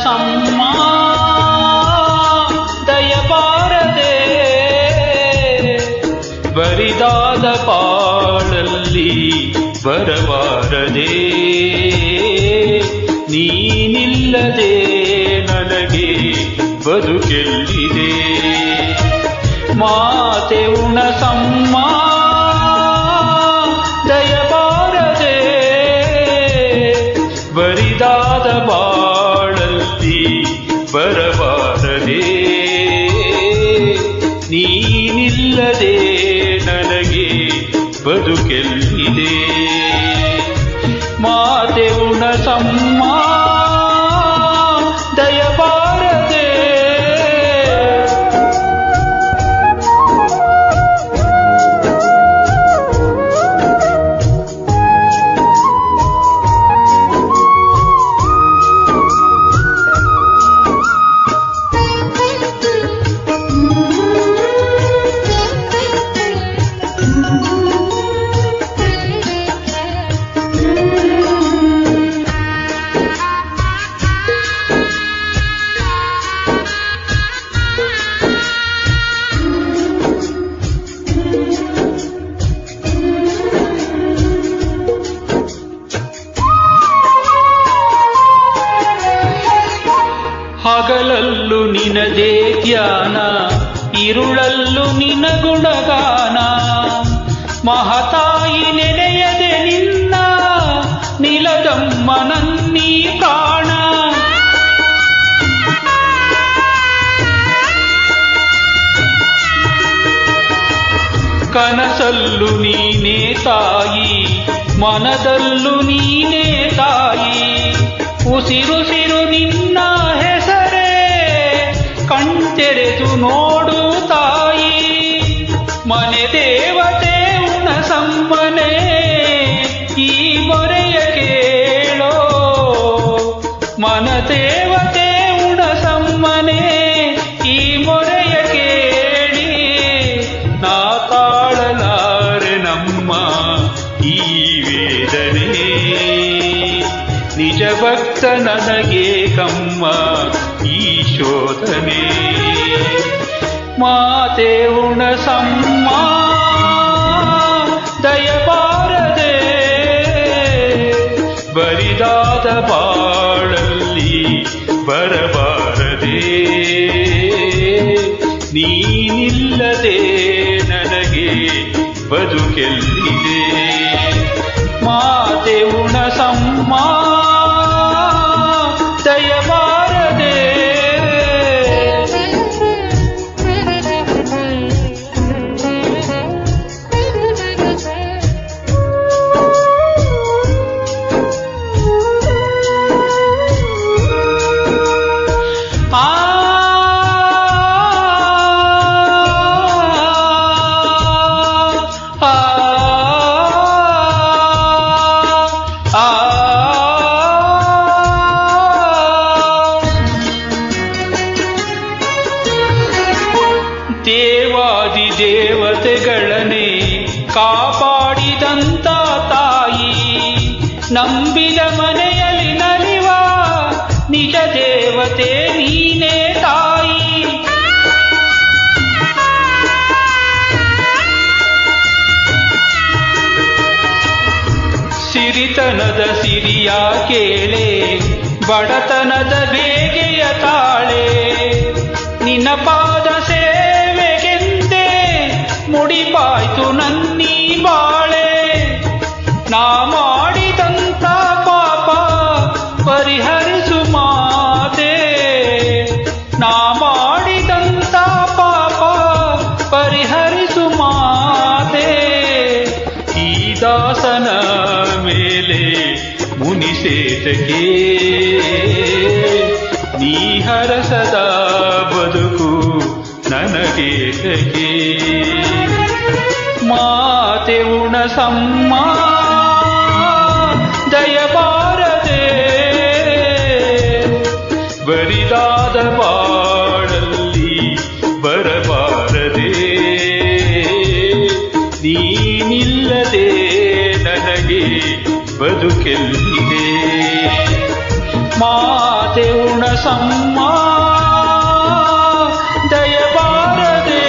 ಸಮ್ಮ ದಯಬಾರದೆ ಬರಿದಾದ ಬಾಳಲ್ಲಿ ಬರಬಾರದೆ ನೀನಿಲ್ಲದೆ ನನಗೆ ಬದುಕೆಲ್ಲಿದೆ ಮಾತೆ ಉಣಸಮ್ಮ ದಯಬಾರದೆ ಬರಿದಾದ ಬಾಳಲ್ಲಿ ಬರಬಾರದೆ ನೀನಿಲ್ಲದೆ ನನಗೆ ಬದುಕೆಲ್ಲಿದೆ ಮಾತೆ ಉಣಸಮ್ಮ ದಯಬಾರದೆ ಹಗಲಲ್ಲೂ ನಿನದೇ ಧ್ಯಾನ ಇರುಳಲ್ಲೂ ನಿನ ಗುಣಗಾನ ಮಹತಾಯಿ ನೆನೆಯದೆ ನಿನ್ನ ನಿಲದಮ್ಮ ನನ್ನೀ ಪ್ರಾಣ ಕನಸಲ್ಲೂ ನೀನೇ ತಾಯಿ ಮನದಲ್ಲೂ ನೀನೇ ತಾಯಿ ಉಸಿರುಸಿರು ನಿನ್ನ ಹೆಸರೇ ಕಣ್ತೆರೆದು ನೋಡು ತಾಯಿ ಮನೆ ದೇವತೆ ಉಣಸಮ್ಮನೆ ಈ ಮೊರೆಯ ಕೇಳೋ ಮನ ದೇವತೆ ಉಣಸಮ್ಮನೆ ಈ ಮೊರೆಯ ಕೇಳಿ ನಾ ತಾಳಲಾರೆ ನಮ್ಮ ಈ ವೇದನೆ ನಿಜ ಭಕ್ತ ನನಗೆ ಕಮ್ಮ ಈ ಶೋಧನೆ ಮಾತೆ ಉಣಸಮ್ಮ ದಯಬಾರದೆ ಬರಿದಾದ ಬಾಳಲ್ಲಿ ಬರಬಾರದೆ ನೀನಿಲ್ಲದೆ ನನಗೆ ಬದುಕೆಲ್ಲಿದೆ ಮಾತೆ ಉಣಸಮ್ಮ ದಯಬಾರದೆ ದೇವಾದಿ ದೇವತೆಗಳನ್ನೇ ಕಾಪಾಡಿದಂತ ತಾಯಿ ನಂಬಿದ ಮನೆಯಲ್ಲಿ ನಲಿವ ನಿಜ ದೇವತೆ ನೀನೇ ತಾಯಿ ಸಿರಿತನದ ಸಿರಿಯ ಕೇಳೆ ಬಡತನದ ಬೇಗೆಯ ತಾಳೆ ನಿನ್ನ ಪಾದ ಸೇವೆಗೆಂದೇ ಮುಡಿಪಾಯ್ತು ನನ್ನೀ ಬಾಳೆ ನಾ ಮಾಡಿದಂತ ಪಾಪ ಪರಿಹರಿಸು ಮಾತೆ ನಾ ಮಾಡಿದಂತ ಪಾಪ ಪರಿಹರಿಸು ಮಾತೆ ಈ ದಾಸನ ಮೇಲೆ ಮುನಿಸೇತಕ್ಕೆ ನೀ ಹರಸದ ಬದುಕು ನನಗೇತಕ್ಕೆ ಮಾತೆ ಉಣಸಮ್ಮ ದಯಬಾರದೆ ಬರಿದಾದ ಬಾಳಲ್ಲಿ ಬರಬಾರದೆ ನೀನಿಲ್ಲದೆ ನನಗೆ ಬದುಕೆಲ್ಲಿದೆ ಮಾತೆ ಉಣಸಮ್ಮ ದಯಬಾರದೆ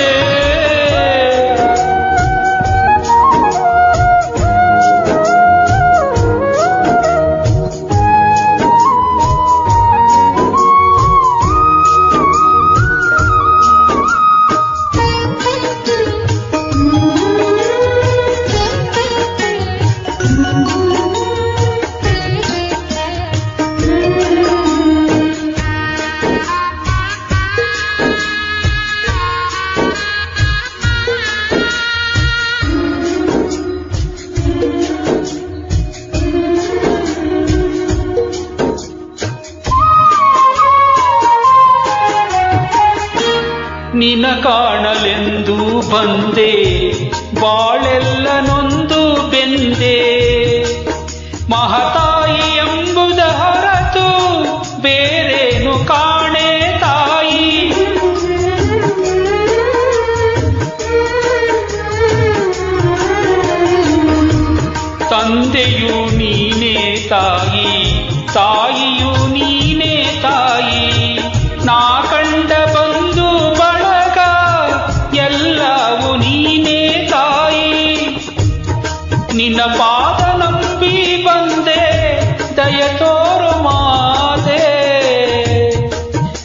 ನಿನ ಕಾಣಲೆಂದು ಬಂದೆ ಬಾಳೆಲ್ಲ ನೊಂದು ಬೆಂದೆ ಮಹತಾಯಿ ಎಂಬುದ ಹೊರತು ಬೇರೇನು ಕಾಣೆ ತಾಯಿ ತಂದೆಯು ನೀನೇ ತಾಯಿ ತಾಯಿಯು ನೀನೇ ತಾಯಿ ನಾ ಕಂಡ ಬಂದು ಬಳಗ ಎಲ್ಲವೂ ನೀನೇ ತಾಯಿ ನಿನ್ನ ಪಾದ ನಂಬಿ ಬಂದೆ ದಯ ತೋರು ಮಾತೆ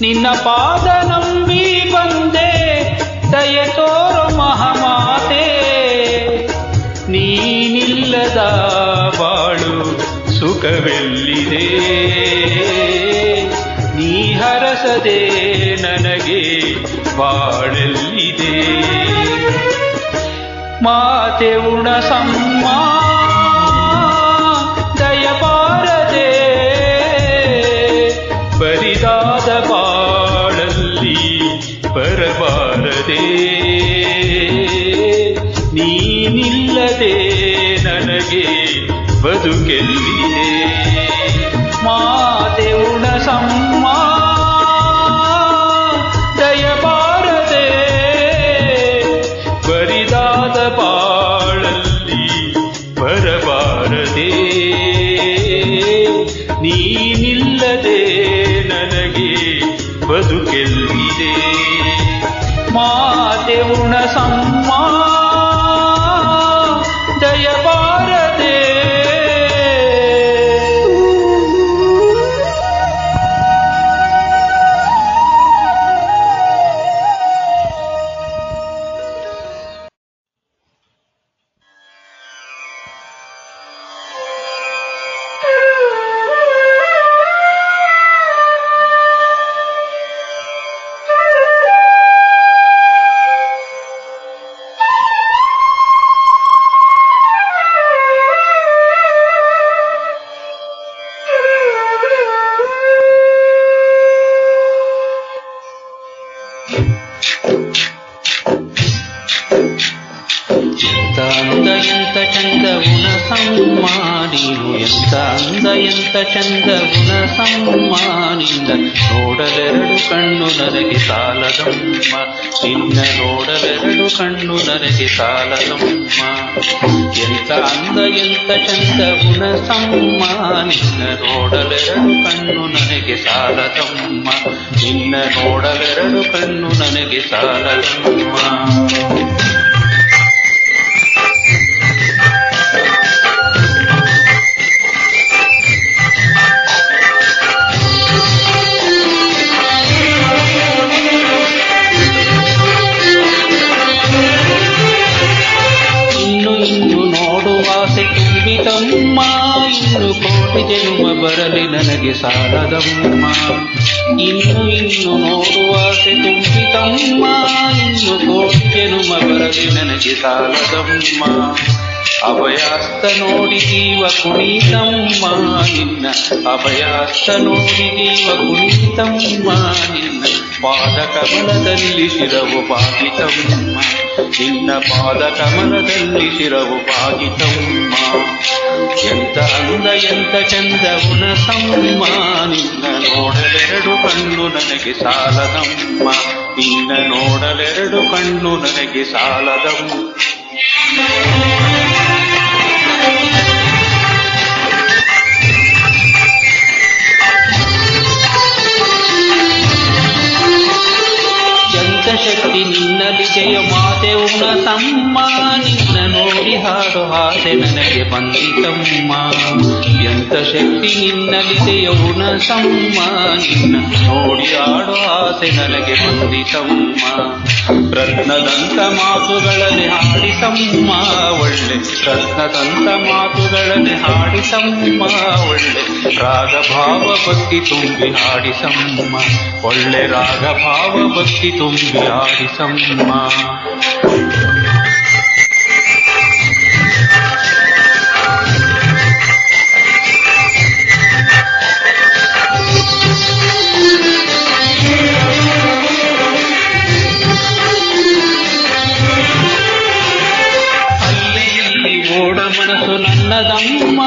ನಿನ್ನ ಪಾದ ನಂಬಿ ಬಂದೆ ದಯ ತೋರು ಮಹಾಮಾತೆ ನೀನಿಲ್ಲದ ಬಾಳು ಸುಖವೆಲ್ಲಿದೆ ನೀ ಹರಸದೆ ನನಗೆ ಬಾಳೆಲ್ಲಿದೆ ಮಾತೆ ಉಣಸಮ್ಮ ದಯಬಾರದೆ ಬರಿದಾದ ಬಾಳಲ್ಲಿ ಬರಬಾರದೆ ನೀನಿಲ್ಲದೆ ನನಗೆ ಬದುಕೆಲ್ಲಿದೆ ಮಾತೆ ಉಣಸಮ್ಮ ದಯಬಾರದೆ ಬರಿದಾದ ಬಾಳಲ್ಲಿ ಬರಬಾರದೆ ನೀನಿಲ್ಲದೆ ನನಗೆ ಬದುಕೆಲ್ಲಿದೆ ಮಾತೆ ಉಣಸಮ್ಮ ದಯಬಾರದೆ ಎಂತ ಚಂದ ಉಣಸಮ್ಮ ನೀನು ಎಂತ ಅಂದ ಎಂತ ಚಂದ ಉಣಸಮ್ಮ ನಿನ್ನ ನೋಡಲೆರಡು ಕಣ್ಣು ನನಗೆ ಸಾಲದಮ್ಮ ನಿನ್ನ ನೋಡಲೆರಡು ಕಣ್ಣು ನನಗೆ ಸಾಲದಮ್ಮ ಎಂತ ಅಂದ ಎಂತ ಚಂದ ಉಣಸಮ್ಮ ನಿನ್ನ ನೋಡಲೆರಡು ಕಣ್ಣು ನನಗೆ ಸಾಲದಮ್ಮ ನಿನ್ನ ನೋಡಲೆರಡು ಕಣ್ಣು ನನಗೆ ಸಾಲದಮ್ಮ ತುಂಬಿತಮ್ಮ ಇನ್ನು ಕೋಟಿ ಜನ್ಮ ಬರಲಿ ನನಗೆ ಸಾಲದಮ್ಮ ಇನ್ನು ನೋಡುವಾಸೆ ತುಂಬಿತಮ್ಮ ಇನ್ನು ಕೋಟಿ ಜನ್ಮ ಬರಲಿ ನನಗೆ ಸಾಲದಮ್ಮ ಅಭಯಾಸ್ತ ನೋಡಿ ಜೀವ ಕುಣಿತಮ್ಮ ನಿನ್ನ ಅಭಯಾಸ್ತ ನೋಡಿ ಜೀವ ಕುಣಿತಮ್ಮ ನಿನ್ನ ಪಾದ ಕಮಲದಲ್ಲಿ ಶಿರವು ಬಾಗಿತಮ್ಮ ನಿನ್ನ ಪಾದ ಕಮಲದಲ್ಲಿ ಶಿರವು ಬಾಗಿತಮ್ಮ ಎಂತ ಅಂದ ಎಂತ ಚಂದ ಉಣಸಮ್ಮ ನಿನ್ನ ನೋಡಲೆರಡು ಕಣ್ಣು ನನಗೆ ಸಾಲದಮ್ಮ ನಿನ್ನ ನೋಡಲೆರಡು ಕಣ್ಣು ನನಗೆ ಸಾಲದಮ್ಮ ಮಾತೆ ಉಣಸಮ್ಮ ನಿನ್ನ ನೋಡಿ ಹಾಡು ಆಸೆ ನನಗೆ ಬಂದಿತಮ್ಮ ಎಂತ ಶಕ್ತಿ ನಿನ್ನಲ್ಲಿದೆಯ ಉಣಸಮ್ಮ ನಿನ್ನ ನೋಡಿ ಹಾಡು ಆಸೆ ನನಗೆ ಬಂದಿತಮ್ಮ ರತ್ನದಂತ ಮಾತುಗಳಲ್ಲಿ ಹಾಡಿಸಮ್ಮ ಒಳ್ಳೆ ರತ್ನದಂತ ಮಾತುಗಳಲ್ಲಿ ಹಾಡಿಸಮ್ಮ ಒಳ್ಳೆ ರಾಗಭಾವ ಭಕ್ತಿ ತುಂಬಿ ಹಾಡಿಸಮ್ಮ ಒಳ್ಳೆ ರಾಗಭಾವ ಭಕ್ತಿ ತುಂಬಿ ಹಾಡಿಸಮ್ಮ ಓಡ ಮನಸ್ಸು ನನ್ನದಮ್ಮ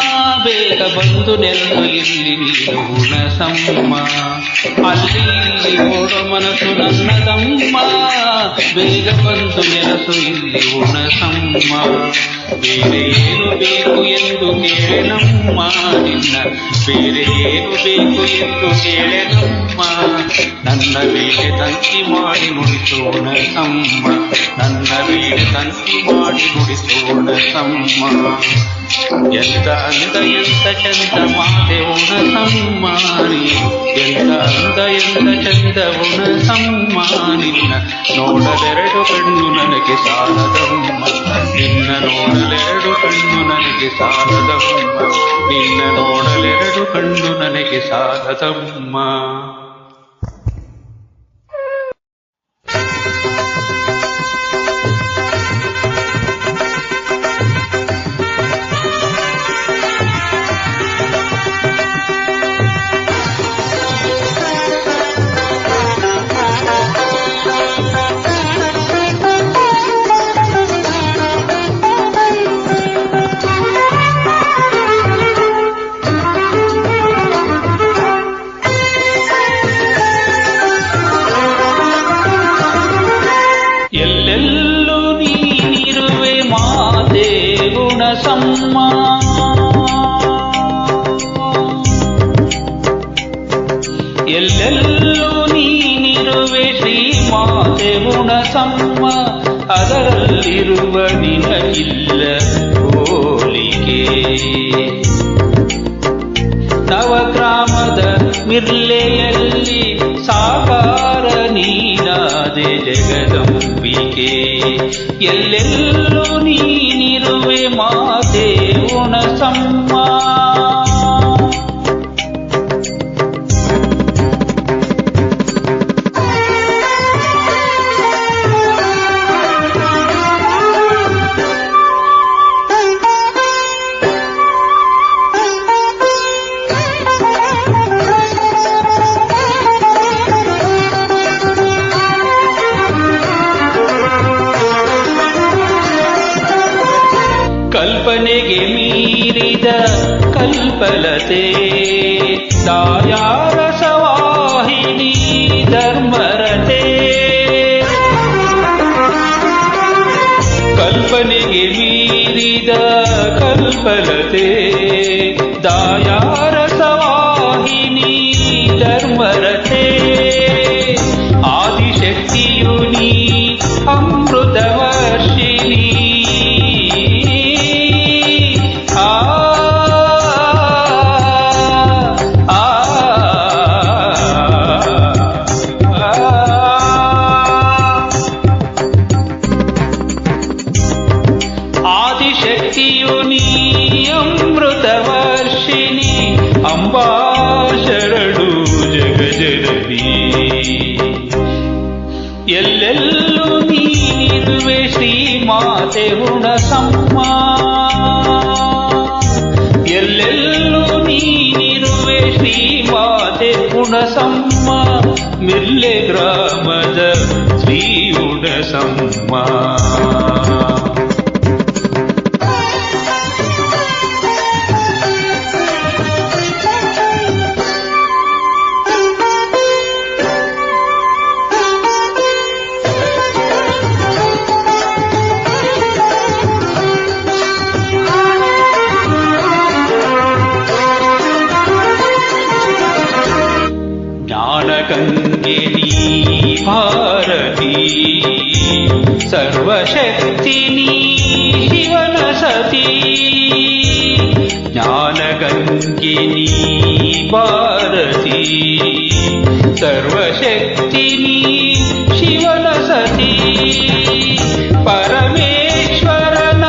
ಬೇಗ ಬಂದು ನೆಲಸು ಇಲ್ಲಿ ನೀನು ಉಣಸಮ್ಮ ಅಲ್ಲಿ ಓಡ ಮನಸ್ಸು ನನ್ನದಮ್ಮ ಬೇಗ ಬಂದು ನೆಲಸು ಇಲ್ಲಿ ಉಣಸಮ್ಮ ಬೇರೆ ಏನು ಬೇಕು ಎಂದು ಕೇಳೆನಮ್ಮ ನಿನ್ನ ಬೇರೆ ಏನು ಬೇಕು ಎಂದು ಕೇಳೆನಮ್ಮ ನನ್ನ ಬೇರೆ ತಂತಿ ಮಾಡಿ ನುಡಿಸು ಉಣಸಮ್ಮ ನನ್ನ ಬೇರೆ ತಂತಿ ಮಾಡಿ ನುಡಿಸು ಉಣಸಮ್ಮ ಎಂತ ಅಂದ ಎಂತ ಚಂದ ಮಾತೆ ಉಣಸಮ್ಮ ಎಂತ ಅಂದ ಎಂತ ಚಂದ ಉಣಸಮ್ಮ ನಿನ್ನ ನೋಡಲೆರಡು ಕಣ್ಣು ನನಗೆ ಸಾಲದಮ್ಮ ನಿನ್ನ ನೋಡಲೆರಡು ಕಣ್ಣು ನನಗೆ ಸಾಲದಮ್ಮ ನಿನ್ನ ನೋಡಲೆರಡು ಕಣ್ಣು ನನಗೆ ಸಾಲದಮ್ಮ ಎಲ್ಲೆಲ್ಲೂ ನೀನಿರುವೆ ಮಾತೆ ಉಣಸಮ್ಮ ಎಲ್ಲೆಲ್ಲೂ ನೀನಿರುವೆ ಶ್ರೀ ಮಾತೆ ಉಣಸಮ್ಮ ಅದರಲ್ಲಿರುವ ನಿನಗಿಲ್ಲ ಹೋಲಿಕೆ ನವಗ್ರಾಮದ ಮಿರ್ಲೆಯಲ್ಲಿ ಸಾಕಾರ ನೀನಾದೆ ಜಗದಂಬಿಕೆ ಎಲ್ಲೆಲ್ಲೂ ನೀನಿರುವೆ ಮಾತೆ ಉಣಸಮ್ಮ ಕಲ್ಪನೆಗೆ ಮೀರಿದ ಕಲ್ಪಲತೆ ದಾಯಾರ ಸವಾಹಿನಿ ಧರ್ಮರತೆ ಕಲ್ಪನೆಗೆ ಮೀರಿದ ಕಲ್ಪಲತೆ ದಾಯಾರ ಸವಾಹಿನಿ ಧರ್ಮರತೆ ಆದಿಶಕ್ತಿಯು ನೀ ಅಮೃತವರ್ಷಿಣಿ ಆದಿಶಕ್ತಿಯು ನೀ ಅಮೃತವರ್ಷಿಣಿ ಅಂಬಾ ಶರಣು ಜಗಜನನಿ ಎಲ್ಲೆಲ್ಲೂ ನೀನಿರುವೆ ಶ್ರೀ ಮಾತೆ ಉಣಸಮ್ಮ ಎಲ್ಲೆಲ್ಲೂ ನೀನಿರುವೆ ಶ್ರೀ ಮಾತೆ ಉಣಸಮ್ಮ ಮಿರ್ಲೆ ಗ್ರಾಮದ ಶ್ರೀ ಉಣಸಮ್ಮ ಗಂಗೆ ನೀ ಭಾರತಿ ಸರ ಸರ್ವಶಕ್ತಿ ನೀ ಶಿವನ ಸತಿ ಜ್ಞಾನಗಂಗಿನಿ ಭಾರತಿ ಸರ್ವಶಕ್ತಿ ನೀ ಶಿವನ ಸತಿ ಪರಮೇಶ್ವರನ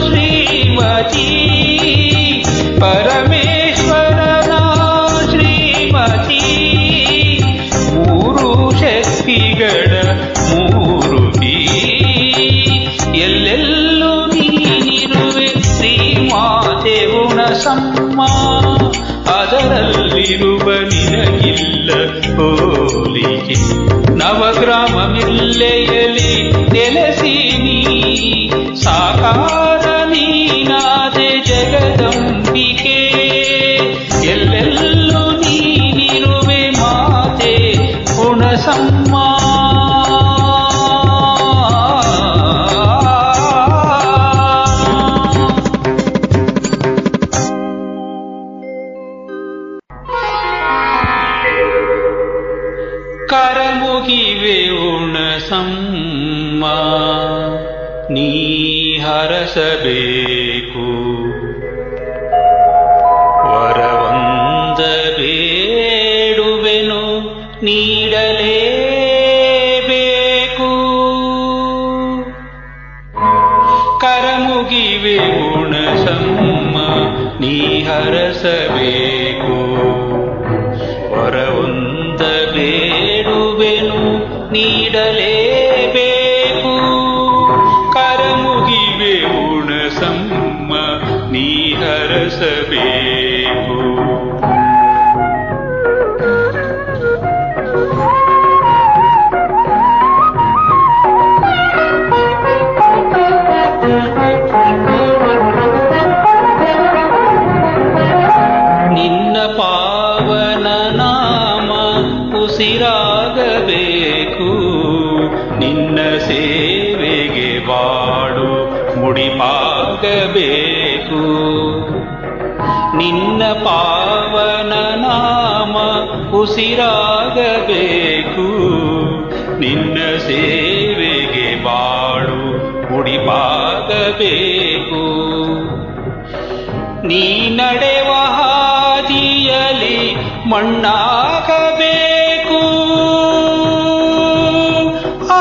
ಶ್ರೀಮತಿ ಪರಮೇಶ್ವರನ ಶ್ರೀಮತಿ ಮೂರು ಶಕ್ತಿಗಳ ಮೂರುತಿ ಎಲ್ಲೆಲ್ಲೂ ನೀನಿರುವೆ ಶ್ರೀಮಾತೆ ಹುಣಸಮ್ಮ ಅದರಲ್ಲಿರುವ ನಿನಗಿಲ್ಲ ಹೋಲಿಕೆ ನವಗ್ರಾಮ ಮಿಲ್ಲೆಯಲ್ಲಿ ನೆಲೆಸಿ ನೀ ಸಾಕಾರ ನೀನಾದೆ ಜಗದಂಬಿಕೆ ಎಲ್ಲೆಲ್ಲೂ ನೀನಿರುವೆ ಮಾತೆ ಹುಣಸಮ್ಮ ಕರಮುಗಿವೆ ಹುಣಸಮ್ಮ ನೀ ಹರಸಬೇಕು ವರವಂದ ಬೇಡುವೆನು ನೀಡಲೇಬೇಕು ಕರಮುಗಿವೆ ಹುಣಸಮ್ಮ ನೀ ಹರಸಬೇಕು ವರವಂದ ಬೇಡುವೆನು ನೀಡಲೇಬೇಕು ಕರಮುಗಿವೆ ಹುಣಸಮ್ಮ ನೀ ಹರಸಬೇಕು ನಿನ್ನ ಪಾವನ ನಾಮ ಉಸಿರಾಗಬೇಕು ನಿನ್ನ ಸೇವೆಗೆ ಬಾಡು ಮುಡಿಪಾಗಬೇಕು ನಿನ್ನ ಪಾವನ ನಾಮ ಉಸಿರಾಗಬೇಕು ನಿನ್ನ ಸೇವೆಗೆ ಬಾಡು ಮುಡಿಪಾಗಬೇಕು ನೀ ನಡೆವ ಹಾದಿಯಲಿ ಮಣ್ಣಾಗಬೇಕು ಆ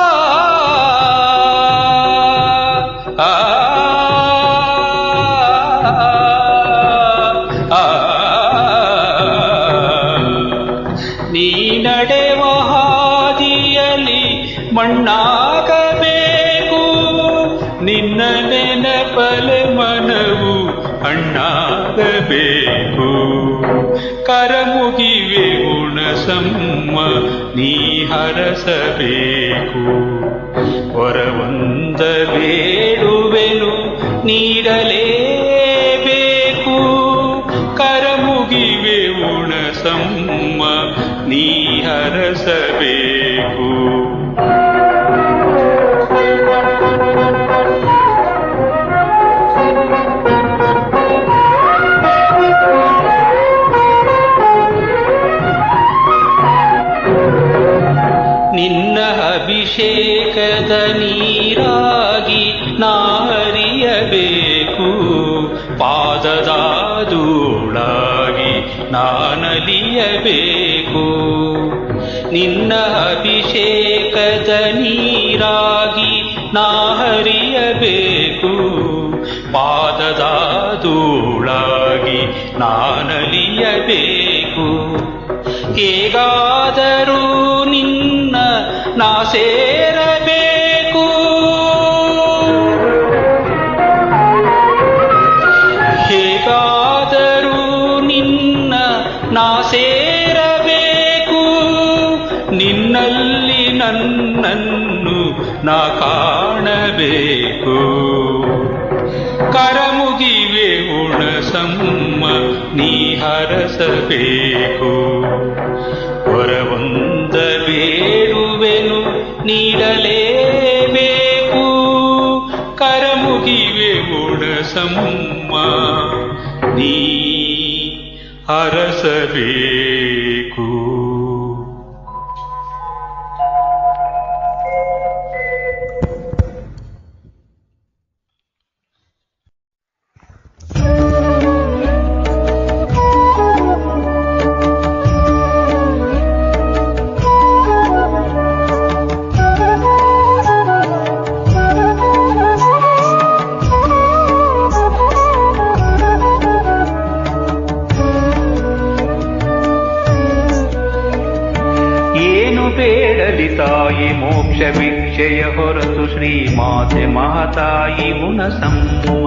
ಆ ನೀ ನಡೆವ ಹಾದಿಯಲಿ ಮಣ್ಣಾಗಬೇಕು ನಿನ್ನ ನೆನಪಲೆ ಮನವು ಹಣ್ಣಾಗಬೇಕು ಕರಮುಗಿವೆ ಹುಣಸಮ್ಮ ನೀ ಹರಸಬೇಕು ವರವಂದ ಬೇಡುವೆನು ನೀಡಲೇಬೇಕು ಕರಮುಗಿವೆ ಹುಣಸಮ್ಮ ನೀ ಹರಸಬೇಕು ನಿನ್ನ ಅಭಿಷೇಕದ ನೀರಾಗಿ ನಾ ಹರಿಯಬೇಕು ಪಾದದ ಧೂಳಾಗಿ ನಾನಲಿಯಬೇಕು ನಿನ್ನ ಅಭಿಷೇಕದ ನೀರಾಗಿ ನಾ ಹರಿಯಬೇಕು ಪಾದದ ಧೂಳಾಗಿ ನಾನಲಿಯಬೇಕು ಹೇಗಾದರೂ ನಿನ್ನ ನಾ ಸೇರಬೇಕು ಹೇಗಾದರೂ ನಿನ್ನ ನಾ ಸೇರಬೇಕು ನಿನ್ನಲ್ಲಿ ನನ್ನನ್ನು ನಾ ಕಾಣಬೇಕು ಕರಮುಗಿವೆ ಹುಣಸಮ್ಮ ನೀ ಹರಸಬೇಕು ವರವಂದ ಬೇಡುವೆನು ನೀಡಲೇಬೇಕು ಕರಮುಗಿವೆ ಹುಣಸಮ್ಮ ನೀ ಹರಸಬೇಕು ಮೋಕ್ಷ ಭಿಕ್ಷೆಯ ಹೊರತು ಶ್ರೀಮಾತೆ ಮಹಾತಾಯಿ ಹುಣಸಮ್ಮ.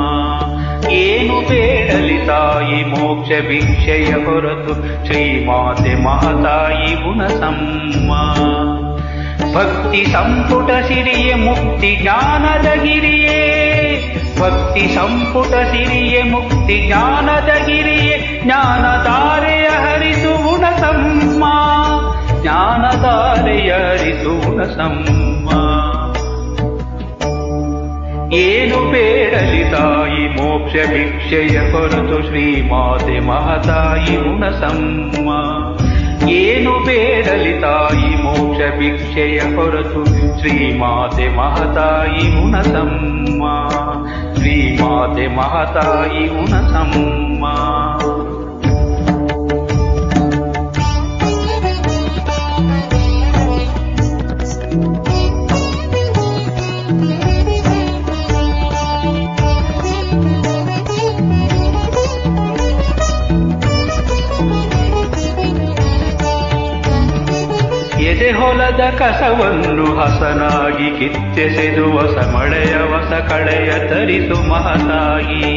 ಏನು ಬೇಡಲಿ ತಾಯಿ ಮೋಕ್ಷ ಭಿಕ್ಷೆಯ ಹೊರತು ಶ್ರೀಮಾತೆ ಮಹಾತಾಯಿ ಹುಣಸಮ್ಮ. ಭಕ್ತಿ ಸಂಪುಟ ಸಿರಿಯೇ ಮುಕ್ತಿ ಜ್ಞಾನದ ಗಿರಿಯೇ, ಭಕ್ತಿ ಸಂಪುಟ ಸಿರಿಯೇ ಮುಕ್ತಿ ಜ್ಞಾನದ ಗಿರಿಯೇ, ಜ್ಞಾನಧಾರೆಯ ಹರಿಸು ಹುಣಸಮ್ಮ, ಜ್ಞಾನಧಾರೆಯ ಹರಿಸು ಹುಣಸಮ್ಮ. ಏನು ಬೇಡಲಿ ತಾಯಿ ಮೋಕ್ಷ ಭಿಕ್ಷೆಯ ಹೊರತು ಶ್ರೀಮಾತೆ ಮಹಾತಾಯಿ ಹುಣಸಮ್ಮ. ಏನು ಬೇಡಲಿ ತಾಯಿ ಮೋಕ್ಷ ಭಿಕ್ಷೆಯ ಹೊರತು ಶ್ರೀಮಾತೆ ಮಹಾತಾಯಿ ಹುಣಸಮ್ಮ, ಶ್ರೀಮಾತೆ ಮಹಾತಾಯಿ ಹುಣಸಮ್ಮ. ಎದೆ ಹೊಲದ ಕಸವನ್ನು ಹಸನಾಗಿ ಕಿತ್ತೆಸೆದು ಹೊಸ ಮಳೆಯ ಹೊಸ ಕಳೆಯ ತರಿಸು ಮಹಾತಾಯಿ.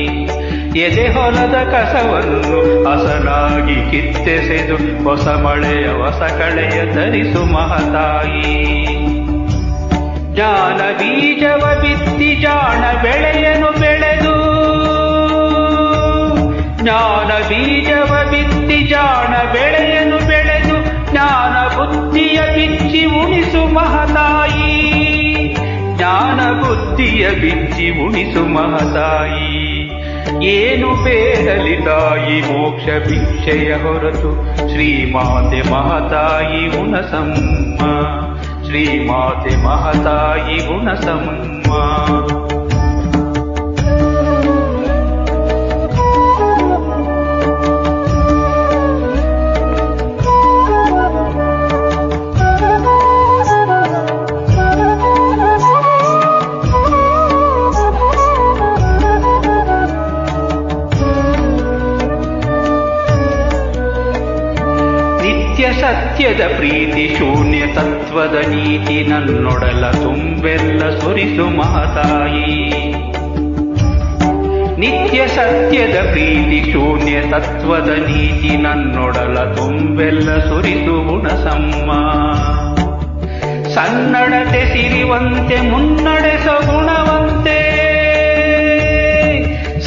ಎದೆ ಹೊಲದ ಕಸವನ್ನು ಹಸನಾಗಿ ಕಿತ್ತೆಸೆದು ಹೊಸ ಮಳೆಯ ಹೊಸ ಕಳೆಯ ತರಿಸು ಮಹಾತಾಯಿ. ಜ್ಞಾನ ಬೀಜವ ಬಿತ್ತಿ ಜಾಣ ಬೆಳೆಯನು ಬೆಳೆದು, ಜ್ಞಾನ ಬೀಜವ ಬಿತ್ತಿ ಜಾಣ ಬೆಳೆಯನು ಬೆಳೆದು, ಜ್ಞಾನ ಬುದ್ಧಿಯ ಬಿಚ್ಚಿ ಉಣಿಸು ಮಹಾತಾಯಿ, ಜ್ಞಾನ ಬುದ್ಧಿಯ ಬಿಚ್ಚಿ ಉಣಿಸು ಮಹಾತಾಯಿ. ಏನು ಬೇಡಲಿ ತಾಯಿ ಮೋಕ್ಷ ಭಿಕ್ಷೆಯ ಹೊರತು ಶ್ರೀಮಾತೆ ಮಹಾತಾಯಿ ಹುಣಸಮ್ಮ, ಶ್ರೀಮಾತೆ ಮಹಾತಾಯಿ ಹುಣಸಮ್ಮ. ಸತ್ಯದ ಪ್ರೀತಿ ಶೂನ್ಯ ತತ್ವದ ನೀತಿ ನನ್ನೊಡಲ ತುಂಬೆಲ್ಲ ಸುರಿಸು ಮಹಾತಾಯಿ. ನಿತ್ಯ ಸತ್ಯದ ಪ್ರೀತಿ ಶೂನ್ಯ ತತ್ವದ ನೀತಿ ನನ್ನೊಡಲ ತುಂಬೆಲ್ಲ ಸುರಿಸು ಹುಣಸಮ್ಮ. ಸನ್ನಡತೆ ಸಿರಿವಂತೆ ಮುನ್ನಡೆಸೋ ಗುಣವಂತೆ,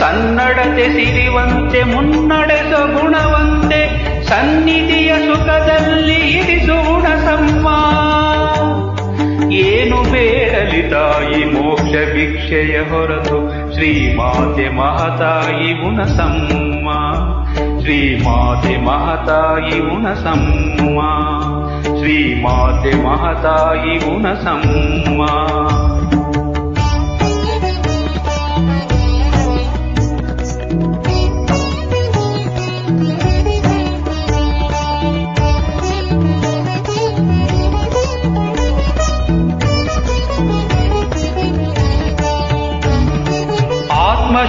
ಸನ್ನಡತೆ ಸಿರಿವಂತೆ ಮುನ್ನಡೆಸೋ ಗುಣವಂತೆ, ಸನ್ನಿಧಿಯ ಸುಖದಲ್ಲಿ ಇರಿಸು ಹುಣಸಮ್ಮ. ಏನು ಬೇಡಲಿ ತಾಯಿ ಮೋಕ್ಷ ಭಿಕ್ಷೆಯ ಹೊರತು ಶ್ರೀಮಾತೆ ಮಹಾತಾಯಿ ಹುಣಸಮ್ಮ, ಶ್ರೀಮಾತೆ ಮಹಾತಾಯಿ ಹುಣಸಮ್ಮ, ಶ್ರೀಮಾತೆ ಮಹಾತಾಯಿ ಹುಣಸಮ್ಮ.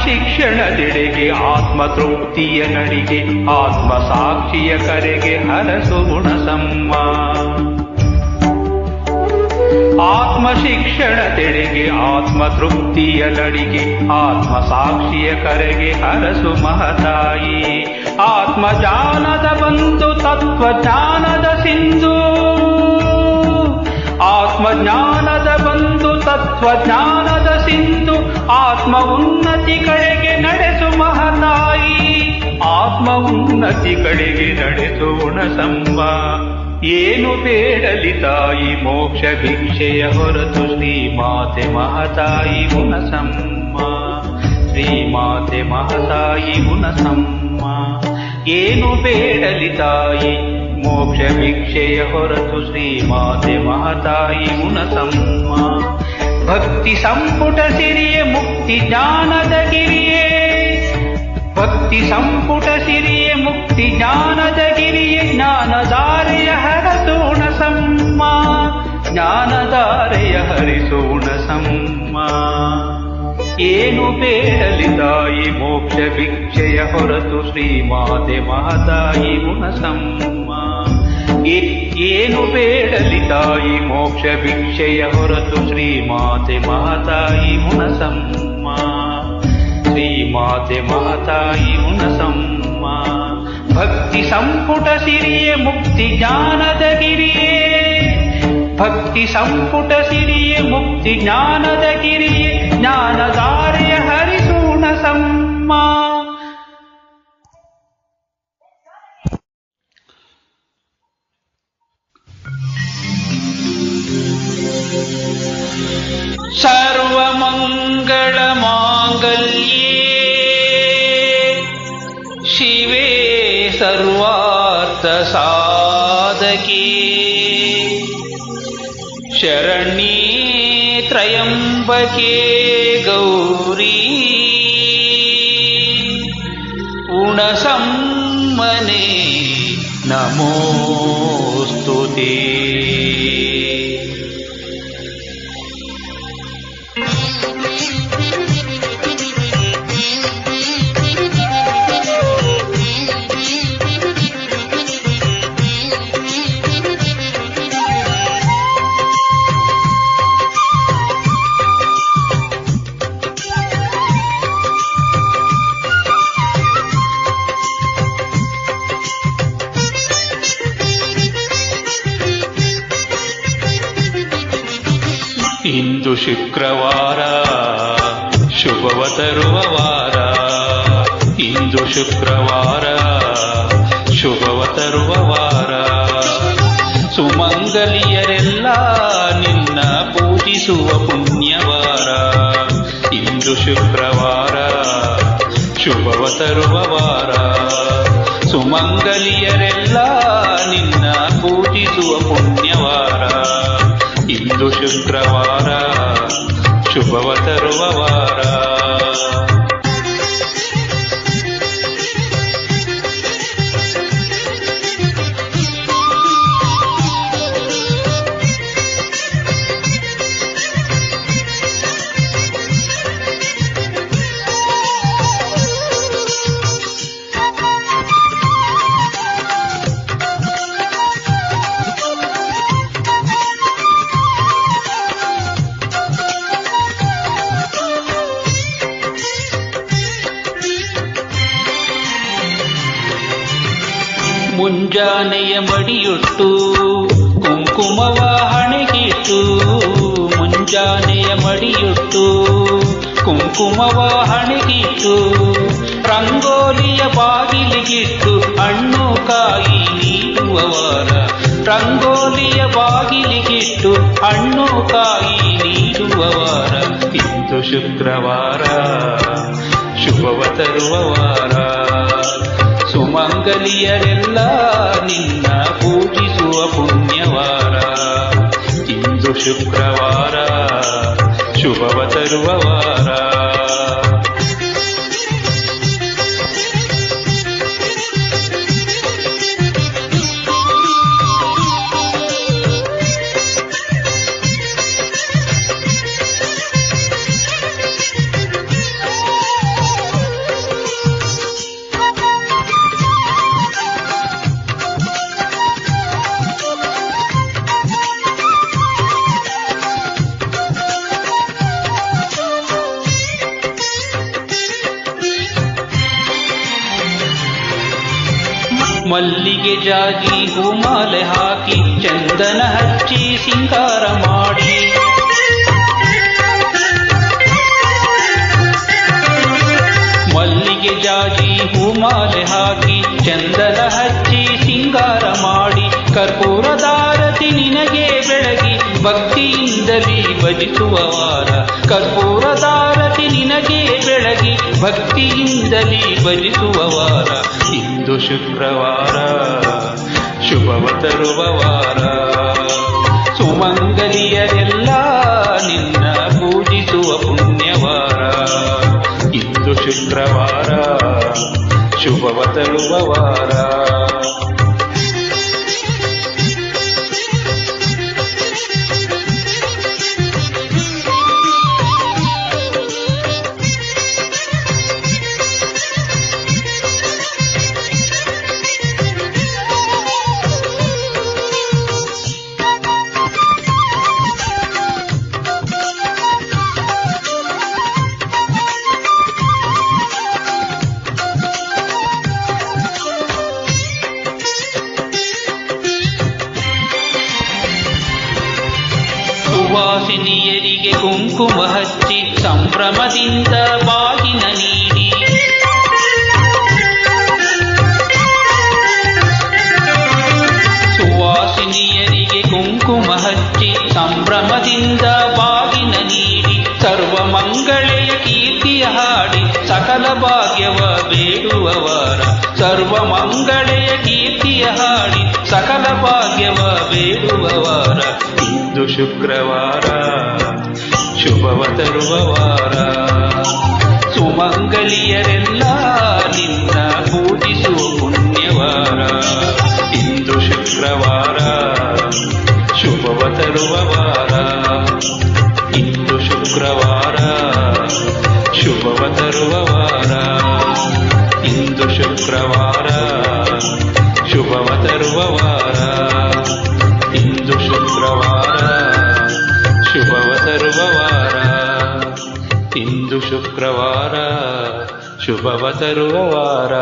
ಶಿಕ್ಷಣದೆಡೆಗೆ ಆತ್ಮ ತೃಪ್ತಿಯ ನಡಿಗೆ, ಆತ್ಮ ಸಾಕ್ಷಿಯ ಕರೆಗೆ ಹರಸು ಹುಣಸಮ್ಮ. ಆತ್ಮ ಶಿಕ್ಷಣದೆಡೆಗೆ ಆತ್ಮ ತೃಪ್ತಿಯ ನಡಿಗೆ, ಆತ್ಮ ಸಾಕ್ಷಿಯ ಕರೆಗೆ ಹರಸು ಮಹಾತಾಯಿ. ಆತ್ಮ ಜ್ಞಾನದ ಬಂಧು ತತ್ವಜ್ಞಾನದ ಸಿಂಧು, ಆತ್ಮ ಜ್ಞಾನದ ಬಂಧು ತತ್ವಜ್ಞಾನದ ಸಿಂಧು, ಆತ್ಮ ಉನ್ನತಿ ಕಡೆಗೆ ನಡೆಸು ಮಹಾತಾಯಿ, ಆತ್ಮ ಉನ್ನತಿ ಕಡೆಗೆ ನಡೆಸು ಹುಣಸಮ್ಮ. ಏನು ಬೇಡಲಿ ತಾಯಿ ಮೋಕ್ಷ ಭಿಕ್ಷೆಯ ಹೊರತು ಶ್ರೀಮಾತೆ ಮಹಾತಾಯಿ ಹುಣಸಮ್ಮ, ಶ್ರೀಮಾತೆ ಮಹಾತಾಯಿ ಹುಣಸಮ್ಮ. ಏನು ಬೇಡಲಿ ತಾಯಿ ಮೋಕ್ಷ ಭಿಕ್ಷೆಯ ಹೊರತು ಶ್ರೀಮಾತೆ ಮಹಾತಾಯಿ ಹುಣಸಮ್ಮ. ಭಕ್ತಿ ಸಂಪುಟ ಸಿರಿಯೇ ಮುಕ್ತಿ ಜ್ಞಾನದ ಗಿರಿಯೇ, ಭಕ್ತಿ ಸಂಪುಟ ಸಿರಿಯೇ ಮುಕ್ತಿ ಜ್ಞಾನದ ಗಿರಿಯೇ, ಜ್ಞಾನಧಾರೆಯ ಹರಸು ಹುಣಸಮ್ಮ, ಜ್ಞಾನಧಾರೆಯ ಹರಿಸು ಹುಣಸಮ್ಮ. ಏನು ಬೇಡಲಿ ತಾಯಿ ಮೋಕ್ಷ ಭಿಕ್ಷೆಯ ಹೊರತು ಶ್ರೀಮಾತೆ ಮಹಾತಾಯಿ ಹುಣಸಮ್ಮ, ಏನು ಬೇಡಲಿ ತಾಯಿ ಮೋಕ್ಷ ಭಿಕ್ಷೆಯ ಹೊರತು ಶ್ರೀಮಾತೆ ಮಹಾತಾಯಿ ಹುಣಸಮ್ಮ, ಶ್ರೀಮಾತೆ ಮಹಾತಾಯಿ ಹುಣಸಮ್ಮ. ಭಕ್ತಿ ಸಂಪುಟ ಸಿರಿಯೇ ಮುಕ್ತಿ ಜ್ಞಾನದ ಗಿರಿಯೇ, ಭಕ್ತಿ ಸಂಪುಟ ಸಿರಿಯೇ ಮುಕ್ತಿ ಜ್ಞಾನದ ಗಿರಿಯೇ, ಜ್ಞಾನಧಾರೆಯ ಹರಿಸು ಹುಣಸಮ್ಮ. ಸರ್ವಮಂಗಳ ಮಾಂಗಲ್ಯೇ ಶಿವೇ ಸರ್ವಾರ್ಥ ಸಾಧಕೇ, ಶರಣ್ಯೇ ತ್ರಯಂಬಕೆ ಗೌರಿ, ಹುಣಸಮ್ಮನೇ ನಮೋಸ್ತುತೇ. ಇಂದು ಶುಕ್ರವಾರ ಶುಭವ ತರುವ ವಾರ, ಇಂದು ಶುಕ್ರವಾರ ಶುಭವ ತರುವ ವಾರ, ಸುಮಂಗಲಿಯರೆಲ್ಲ ನಿನ್ನ ಪೂಜಿಸುವ ಪುಣ್ಯವಾರ. ಇಂದು ಶುಕ್ರವಾರ ಶುಭವ ತರುವ ವಾರ, ಸುಮಂಗಲಿಯರೆಲ್ಲ ನಿನ್ನ ಪೂಜಿಸುವ ಪುಣ್ಯವಾರ. ಇಂದು ಶುಕ್ರವಾರ ಶುಭವ ತರುವ ವಾರ. ಮುಂಜಾನೆಯ ಮಡಿಯುಟ್ಟು ಕುಂಕುಮವ ಹಣೆಗಿಟ್ಟು, ಮುಂಜಾನೆಯ ಮಡಿಯುಟ್ಟು ಕುಂಕುಮವ ಹಣೆಗಿಟ್ಟು, ರಂಗೋಲಿಯ ಬಾಗಿಲಿಗಿಟ್ಟು ಹಣ್ಣು ಕಾಯಿ ನೀಡುವವಾರ. ರಂಗೋಲಿಯ ಬಾಗಿಲಿಗಿಟ್ಟು ಹಣ್ಣು ಕಾಯಿ ನೀಡುವವಾರ. ಇಂದು ಶುಕ್ರವಾರ ಶುಭವ ತರುವ ವಾರ, ಸುಮಂಗಲಿಯರೆಲ್ಲ ನಿನ್ನ ಪೂಜಿಸುವ ಪುಣ್ಯವಾರ. ಇಂದು ಶುಕ್ರವಾರ ಶುಭವ ತರುವ ವಾರ. ಮಲ್ಲಿಗೆ ಜಾಜಿ ಹೂಮಾಲೆ ಹಾಕಿ ಚಂದನ ಹಚ್ಚಿ ಸಿಂಗಾರ ಮಾಡಿ, ಮಲ್ಲಿಗೆ ಜಾಜಿ ಹೂಮಾಲೆ ಹಾಕಿ ಚಂದನ ಹಚ್ಚಿ ಸಿಂಗಾರ ಮಾಡಿ, ಕರ್ಪೂರದಾರತಿ ನಿನಗೆ ಬೆಳಗಿ ಭಕ್ತಿಯಿಂದಲೇ ಭಜಿಸುವ ವಾರ. ಕರ್ಪೂರದಾರತಿ ನಿನಗೆ ಬೆಳಗಿ ಭಕ್ತಿಯಿಂದಲೇ ಭಜಿಸುವ ವಾರ. ಇಂದು ಶುಕ್ರವಾರ ಶುಭವ ತರುವ ವಾರ, ಸುಮಂಗಲಿಯರೆಲ್ಲ ನಿನ್ನ ಪೂಜಿಸುವ ಪುಣ್ಯವಾರ. ಇಂದು ಶುಕ್ರವಾರ ಶುಭವ ತರುವ ವಾರ. ಕುಂಕುಮ ಹಚ್ಚಿ ಸಂಭ್ರಮದಿಂದ ಬಾಗಿನ ನೀಡಿ ಸುವಾಸಿನಿಯರಿಗೆ ಕುಂಕುಮ ಹಚ್ಚಿ ಸಂಭ್ರಮದಿಂದ ಬಾಗಿನ ನೀಡಿ ಸರ್ವಮಂಗಳೆಯ ಕೀರ್ತಿಯ ಹಾಡಿ ಸಕಲ ಭಾಗ್ಯವ ಬೇಡುವವರ ಸರ್ವಮಂಗಳೆಯ ಕೀರ್ತಿಯ ಹಾಡಿ ಸಕಲ ಭಾಗ್ಯವ ಬೇಡುವವರ ಇಂದು ಶುಕ್ರವಾರ ಶುಭವ ತರುವವಾರ ಸುಮಂಗಲಿಯರೆಲ್ಲ ನಿನ್ನ ಪೂಜಿಸುವ ಪುಣ್ಯವಾರ ಇಂದು ಶುಕ್ರವಾರ ಶುಭವ ತರುವವಾರ ಇಂದು ಶುಕ್ರವಾರ ಶುಭವ ತರುವವಾರ ಇಂದು ಶುಕ್ರವಾರ ಶುಭವ ತರುವವಾರ ಇಂದು ಶುಕ್ರವಾರ ಶುಭವ ತರುವವಾರ ಇಂದು ಶುಕ್ರವಾರ ಶುಭವ ತರುವವಾರ.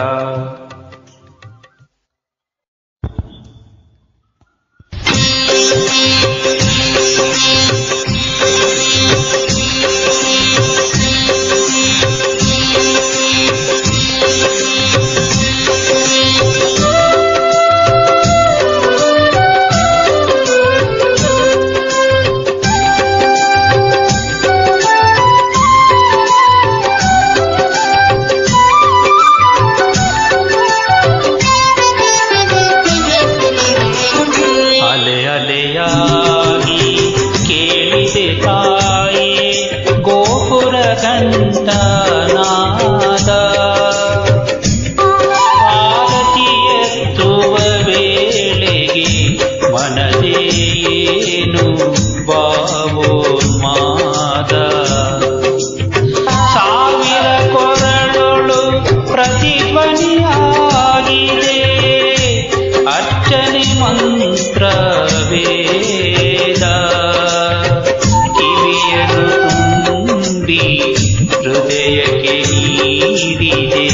ಹೃದಯಕ್ಕೆ ನೀಡಿದೆ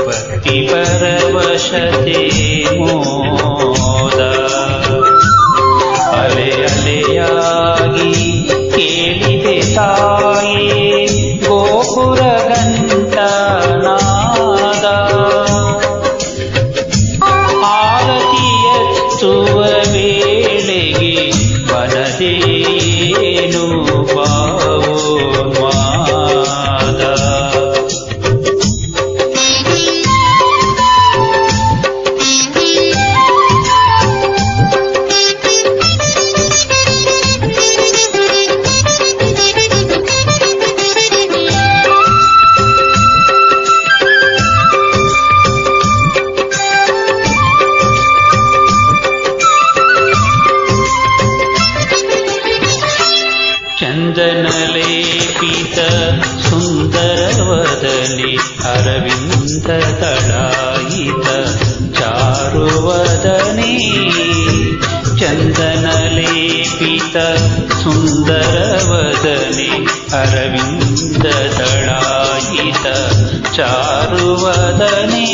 ಭಕ್ತಿ ಪರವಶತೆ ಮೋದ ಅಲೆ ಅಲೆಯಾಗಿ ಕೇಳಿದೆ ತಾಯೇ ಗೋಪುರ ಘಂಟನಾದ ಆರತಿ ಎತ್ತುವ ವೇಳೆಗೆ ಮನದೇನು ಚಂದನಲೇಪಿತ ಸುಂದರವದನೆ ಅರವಿಂದ ತಳಾಯಿತ ಚಾರುವದನೆ ಚಂದನಲೇಪಿತ ಸುಂದರವದನೆ ಅರವಿಂದ ತಳಾಯಿತ ಚಾರುವದನೆ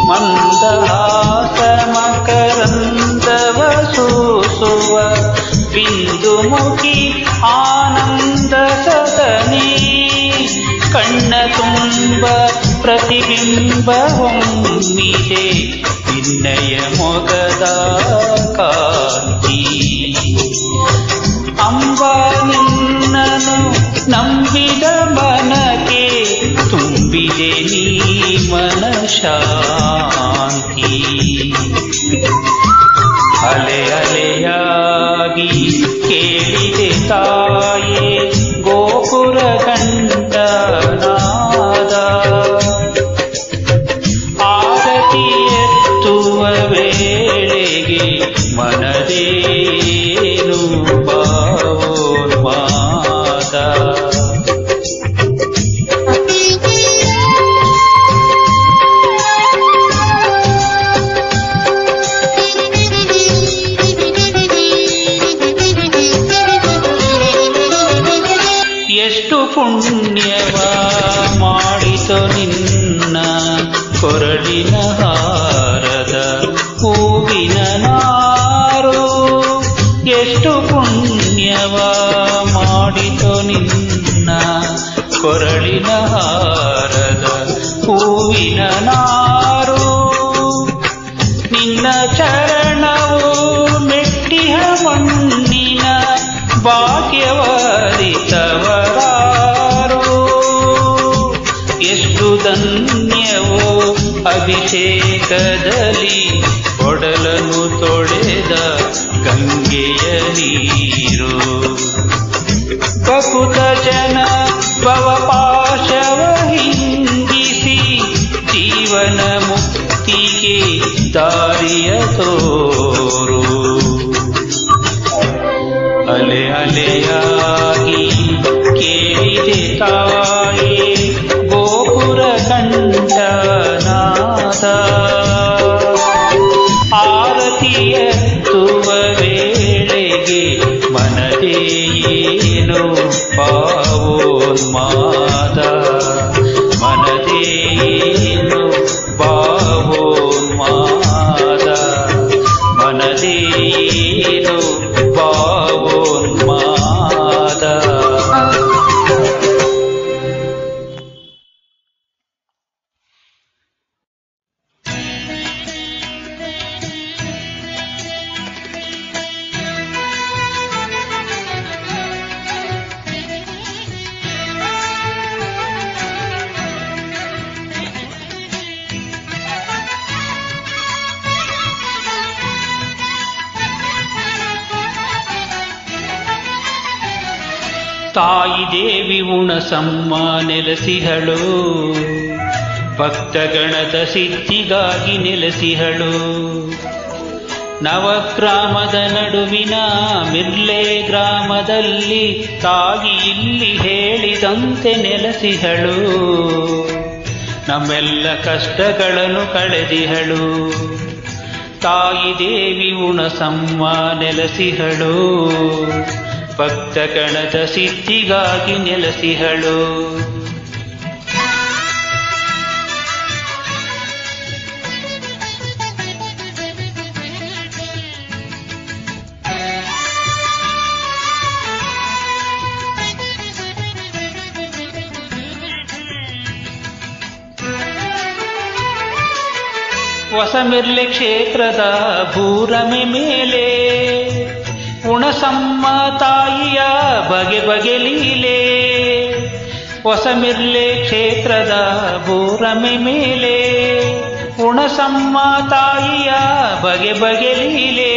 ಮಂದಹಾಸ ಮಕರಂದವ ಸೂಸುವ ಬಿಂದುಮುಖಿ ಆನಂದ ಸದನೆ ಕಣ್ಣ ತುಂಬ ಪ್ರತಿಬಿಂಬ ಹೊಮ್ಮಿದೆ ನಿನ್ನಯ ಮೊಗದ ಕಾಂತಿ ಅಂಬಾ ನಿನ್ನನು ನಂಬಿದ ಮನಕ್ಕೆ ತುಂಬಿದೆ ನೀ ಮನ ಶಾಂತಿ ಅಲೆ ಅಲೆಯಾಗಿ ಕೇಳಿದೆ ತಾಯೇ ಗೋಪುರ ಘಂಟನಾದ ಆರತಿ ಎತ್ತುವ ವೇಳೆಗೆ ಮನದೇನು ಭಾವೋನ್ಮಾದ ಎಷ್ಟು ಪುಣ್ಯವ ಮಾಡಿತು ನಿನ್ನ ಕೊರಳಿನ ಹಾರದ ಹೂವಿನ ನಾರು ಎಷ್ಟು ಪುಣ್ಯವ ಮಾಡಿತು ನಿನ್ನ ಕೊರಳಿನ ಹಾರದ ಹೂವಿನ ನಾರು ನಿನ್ನ ಚರಣವು ಮೆಟ್ಟಿಹ ಮಣ್ಣಿನ ಭಾಗ್ಯವರಿತವರಾರು ಎಷ್ಟು ಧನ್ಯವೋ ಅಭಿಷೇಕದಲ್ಲಿ ಒಡಲನ್ನು ತೊಳೆದ ಗಂಗೆಯ ನೀರು ಬಕುತ ಜನ ಭವಪಾಶವ ಹಿಂಗಿಸಿ ಜೀವನ ಮುಕ್ತಿಗೆ ದಾರಿಯ ತೋರು ಅಲೆ ಅಲೆಯಾಗಿ ಕೇಳಿದೆ ತಾಯೇ ಗೋಪುರ ಕಂಠನಾದ ಆರತಿಯತ್ತುವ ವೇಳೆಗೆ ಮನದೇ ಏನು ಭಾವೋನ್ಮಾದ ಮನದೇ ಏನು ಭಾವೋನ್ಮಾದ ಮನದೇ ಏನು ಭಾವೋನ್ಮಾದ. ತಾಯಿ ದೇವಿ ಹುಣಸಮ್ಮ ನೆಲೆಸಿಹಳು ಭಕ್ತಗಣದ ಸಿದ್ಧಿಗಾಗಿ ನೆಲೆಸಿಹಳು ನವಗ್ರಾಮದ ನಡುವಿನ ಮಿರ್ಲೆ ಗ್ರಾಮದಲ್ಲಿ ತಾಯಿ ಇಲ್ಲಿ ಹೇಳಿದಂತೆ ನೆಲೆಸಿಹಳು ನಮ್ಮೆಲ್ಲ ಕಷ್ಟಗಳನ್ನು ಕಳೆದಿಹಳು ತಾಯಿ ದೇವಿ ಹುಣಸಮ್ಮ ನೆಲೆಸಿಹಳು ಭಕ್ತಗಣದ ಸಿದ್ಧಿಗಾಗಿ ನೆಲೆಸಿಹಳು ಹೊಸಮಿರ್ಲೆ ಕ್ಷೇತ್ರದ ಭೂರಮೆ ಮೇಲೆ ಹುಣಸಮ್ಮ ತಾಯಿಯ ಬಗೆ ಬಗೆ ಲೀಲೆ ಹೊಸಮಿರ್ಲೆ ಕ್ಷೇತ್ರದ ಭೂರಮೆ ಮೇಲೆ ಹುಣಸಮ್ಮ ತಾಯಿಯ ಬಗೆ ಬಗೆ ಲೀಲೆ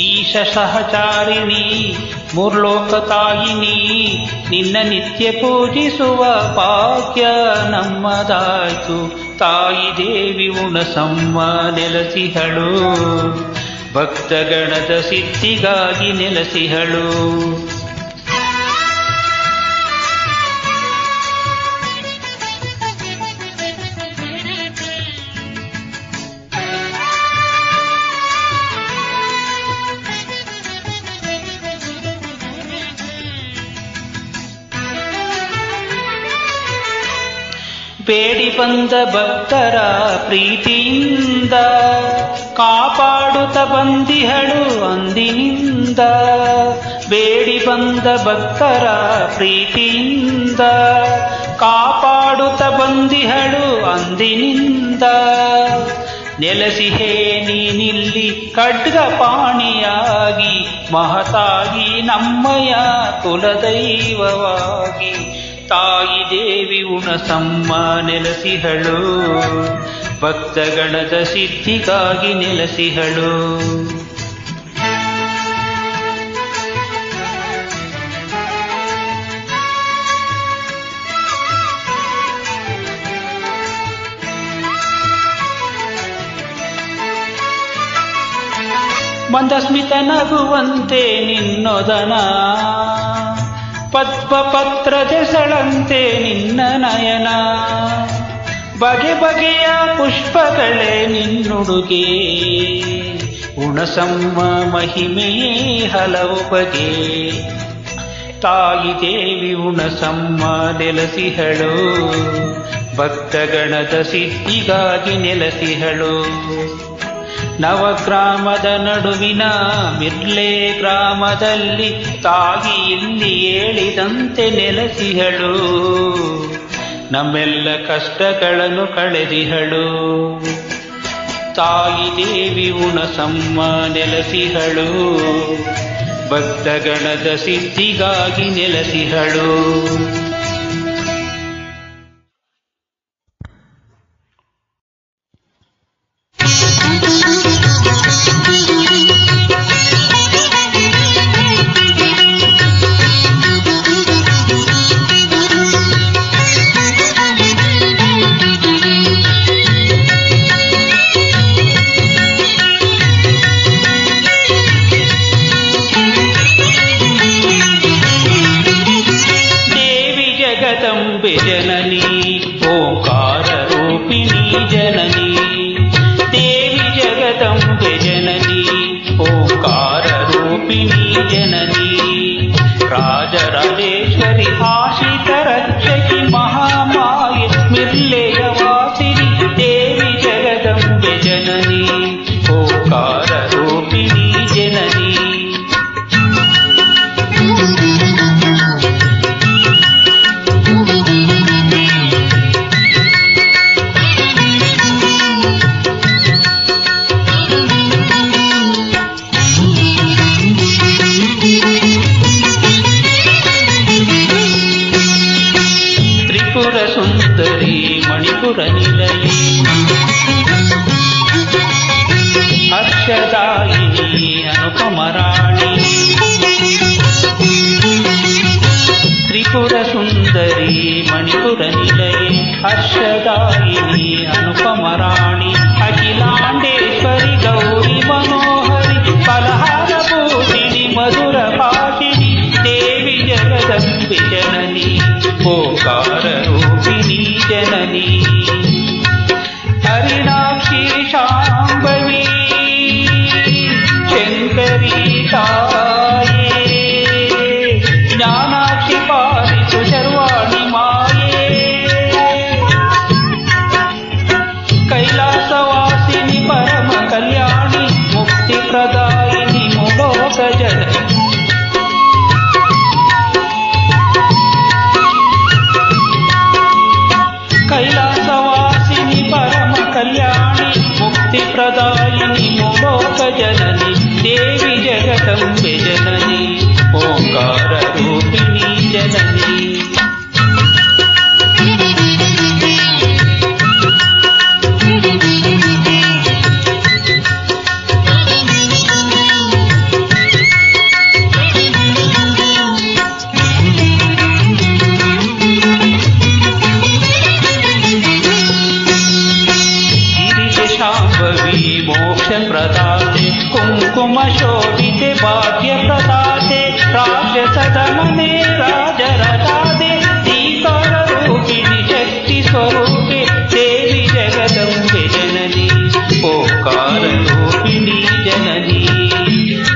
ಈಶ ಸಹಚಾರಿಣಿ ಮೂರ್ಲೋಕ ತಾಯಿನಿ ನಿನ್ನ ನಿತ್ಯ ಪೂಜಿಸುವ ಭಾಗ್ಯ ನಮ್ಮದಾಯ್ತು ತಾಯಿ ದೇವಿ ಹುಣಸಮ್ಮ ನೆಲೆಸಿಹಳು ಭಕ್ತಗಣದ ಸಿದ್ಧಿಗಾಗಿ ನೆಲೆಸಿಹಳು ಬೇಡಿ ಬಂದ ಭಕ್ತರ ಪ್ರೀತಿಯಿಂದ ಕಾಪಾಡುತ್ತ ಬಂದಿಹಳು ಅಂದಿನಿಂದ ಬೇಡಿ ಬಂದ ಭಕ್ತರ ಪ್ರೀತಿಯಿಂದ ಕಾಪಾಡುತ್ತ ಬಂದಿಹಳು ಅಂದಿನಿಂದ ನೆಲೆಸಿಹೇ ನೀನಿಲ್ಲಿ ಖಡ್ಗಪಾಣಿಯಾಗಿ ಮಹತಾಗಿ ನಮ್ಮಯ ಕುಲದೈವವಾಗಿ ತಾಯಿ ದೇವಿ ಹುಣಸಮ್ಮ ನೆಲೆಸಿಹಳು ಭಕ್ತಗಣದ ಸಿದ್ಧಿಗಾಗಿ ನೆಲೆಸಿಹಳು ಮಂದಸ್ಮಿತ ನಗುವಂತೆ ನಿನ್ನೊದನ ಪದ್ಮಪತ್ರದೆಸಳಂತೆ ನಿನ್ನ ನಯನ ಬಗೆ ಬಗೆಯ ಪುಷ್ಪಗಳೇ ನಿನ್ನುಡುಗೆ ಹುಣಸಮ್ಮ ಮಹಿಮೆಯೇ ಹಲವು ಬಗೆ ತಾಯಿ ದೇವಿ ಹುಣಸಮ್ಮ ನೆಲೆಸಿಹಳು ಭಕ್ತಗಣದ ಸಿದ್ಧಿಗಾಗಿ ನೆಲೆಸಿಹಳು ನವಗ್ರಾಮದ ನಡುವಿನ ಮಿರ್ಲೆ ಗ್ರಾಮದಲ್ಲಿ ತಾಯಿ ಇಲ್ಲಿ ಹೇಳಿದಂತೆ ನೆಲೆಸಿಹಳು, ನಮ್ಮೆಲ್ಲ ಕಷ್ಟಗಳನ್ನು ಕಳೆದಿಹಳು. ತಾಯಿ ದೇವಿ ಹುಣಸಮ್ಮ ನೆಲೆಸಿಹಳು, ಭಕ್ತಗಣದ ಸಿದ್ಧಿಗಾಗಿ ನೆಲೆಸಿಹಳು. ಜಗದಂಬೆ ಜನನಿ ಓಂಕಾರ ರೂಪಿಣಿ ಜನನಿ, ದೇವಿ ಜಗದಂಬೆ ಜನನಿ ಓಂಕಾರ ರೂಪಿಣಿ ಜನನಿ, ರಾಜರಾಜೇಶ್ವರಿ ಆಶ್ರಿತ ರಕ್ಷಕಿ ಮಹಾಮಾಯೆ ಮಿರ್ಲೆಯ ವಾಸಿನಿ, ದೇವಿ ಜಗದಂಬೆ ಜನನಿ ಓಂಕಾರ ರೂಪಿಣಿ ಜನನಿ. ತ್ರಿಪುರ ಸುಂದರಿ ಮಣಿಪುರ ನಿಲಯೇ, ಹರ್ಷದಾಯಿನಿ ಅನುಪಮರಾಣಿ, ತ್ರಿಪುರ ಸುಂದರಿ ಮಣಿಪುರ ನಿಲಯೇ, ಹರ್ಷದಾಯಿನಿ ಅನುಪಮರಾಣಿ, ಅಖಿಲಾಂಡೇಶ್ವರಿ ಗೌರಿ ಮನೋಹರಿ, ಫಲಹಾರ ಭೂಷಿಣಿ ಮಧುರ ಭಾಷಿಣಿ, ದೇವಿ ಜಗದಂಬೆ ಜನನಿ ಓಂಕಾರ ರೂಪಿಣಿ ಜನನಿ, ಹರಿಣಾಕ್ಷಿ ಶಾಂಭವಿ ಶಂಕರಿ ತಾಯೇ, ಜ್ಞಾನಾಕ್ಷಿ ಪಾಲಿಸು ಶರ್ವಾಣಿ ಮಾಯೇ, ಕೈಲಾಸವಾಸಿನಿ ಪರಮ ಕಲ್ಯಾಣಿ, ಮುಕ್ತಿ ಪ್ರದಾಯಿನಿ ಮುಲೋಕ ಜನನಿ, ಕೈಲಾಸವಾಸಿನಿ ಪರಮ ಕಲ್ಯಾಣಿ, ಮುಕ್ತಿ ಪ್ರದಾಯಿನಿ ಮುಲೋಕ ಜನನಿ, ದೇವಿ ಜಗದಂಬೆ ಜನನಿ ಓಂಕಾರ ರೂಪಿಣಿ ಜನನಿ. ಶಾಂಭವಿ ಮೋಕ್ಷ ಪ್ರದಾತೆ, ಕುಂಕುಮ ಶೋಭಿತೆ ಭಾಗ್ಯ ಪ್ರದಾತೆ, ರಾಕ್ಷಸ ದಮನೆ ರಾಜರದಾದೆ, ದೀಕಾರ ರೂಪಿಣಿ ಶಕ್ತಿ ಸ್ವರೂಪೆ, ದೇವಿ ಜಗದಂಬೆ ಜನನಿ ಓಂಕಾರ ರೂಪಿಣಿ ಜನನಿ,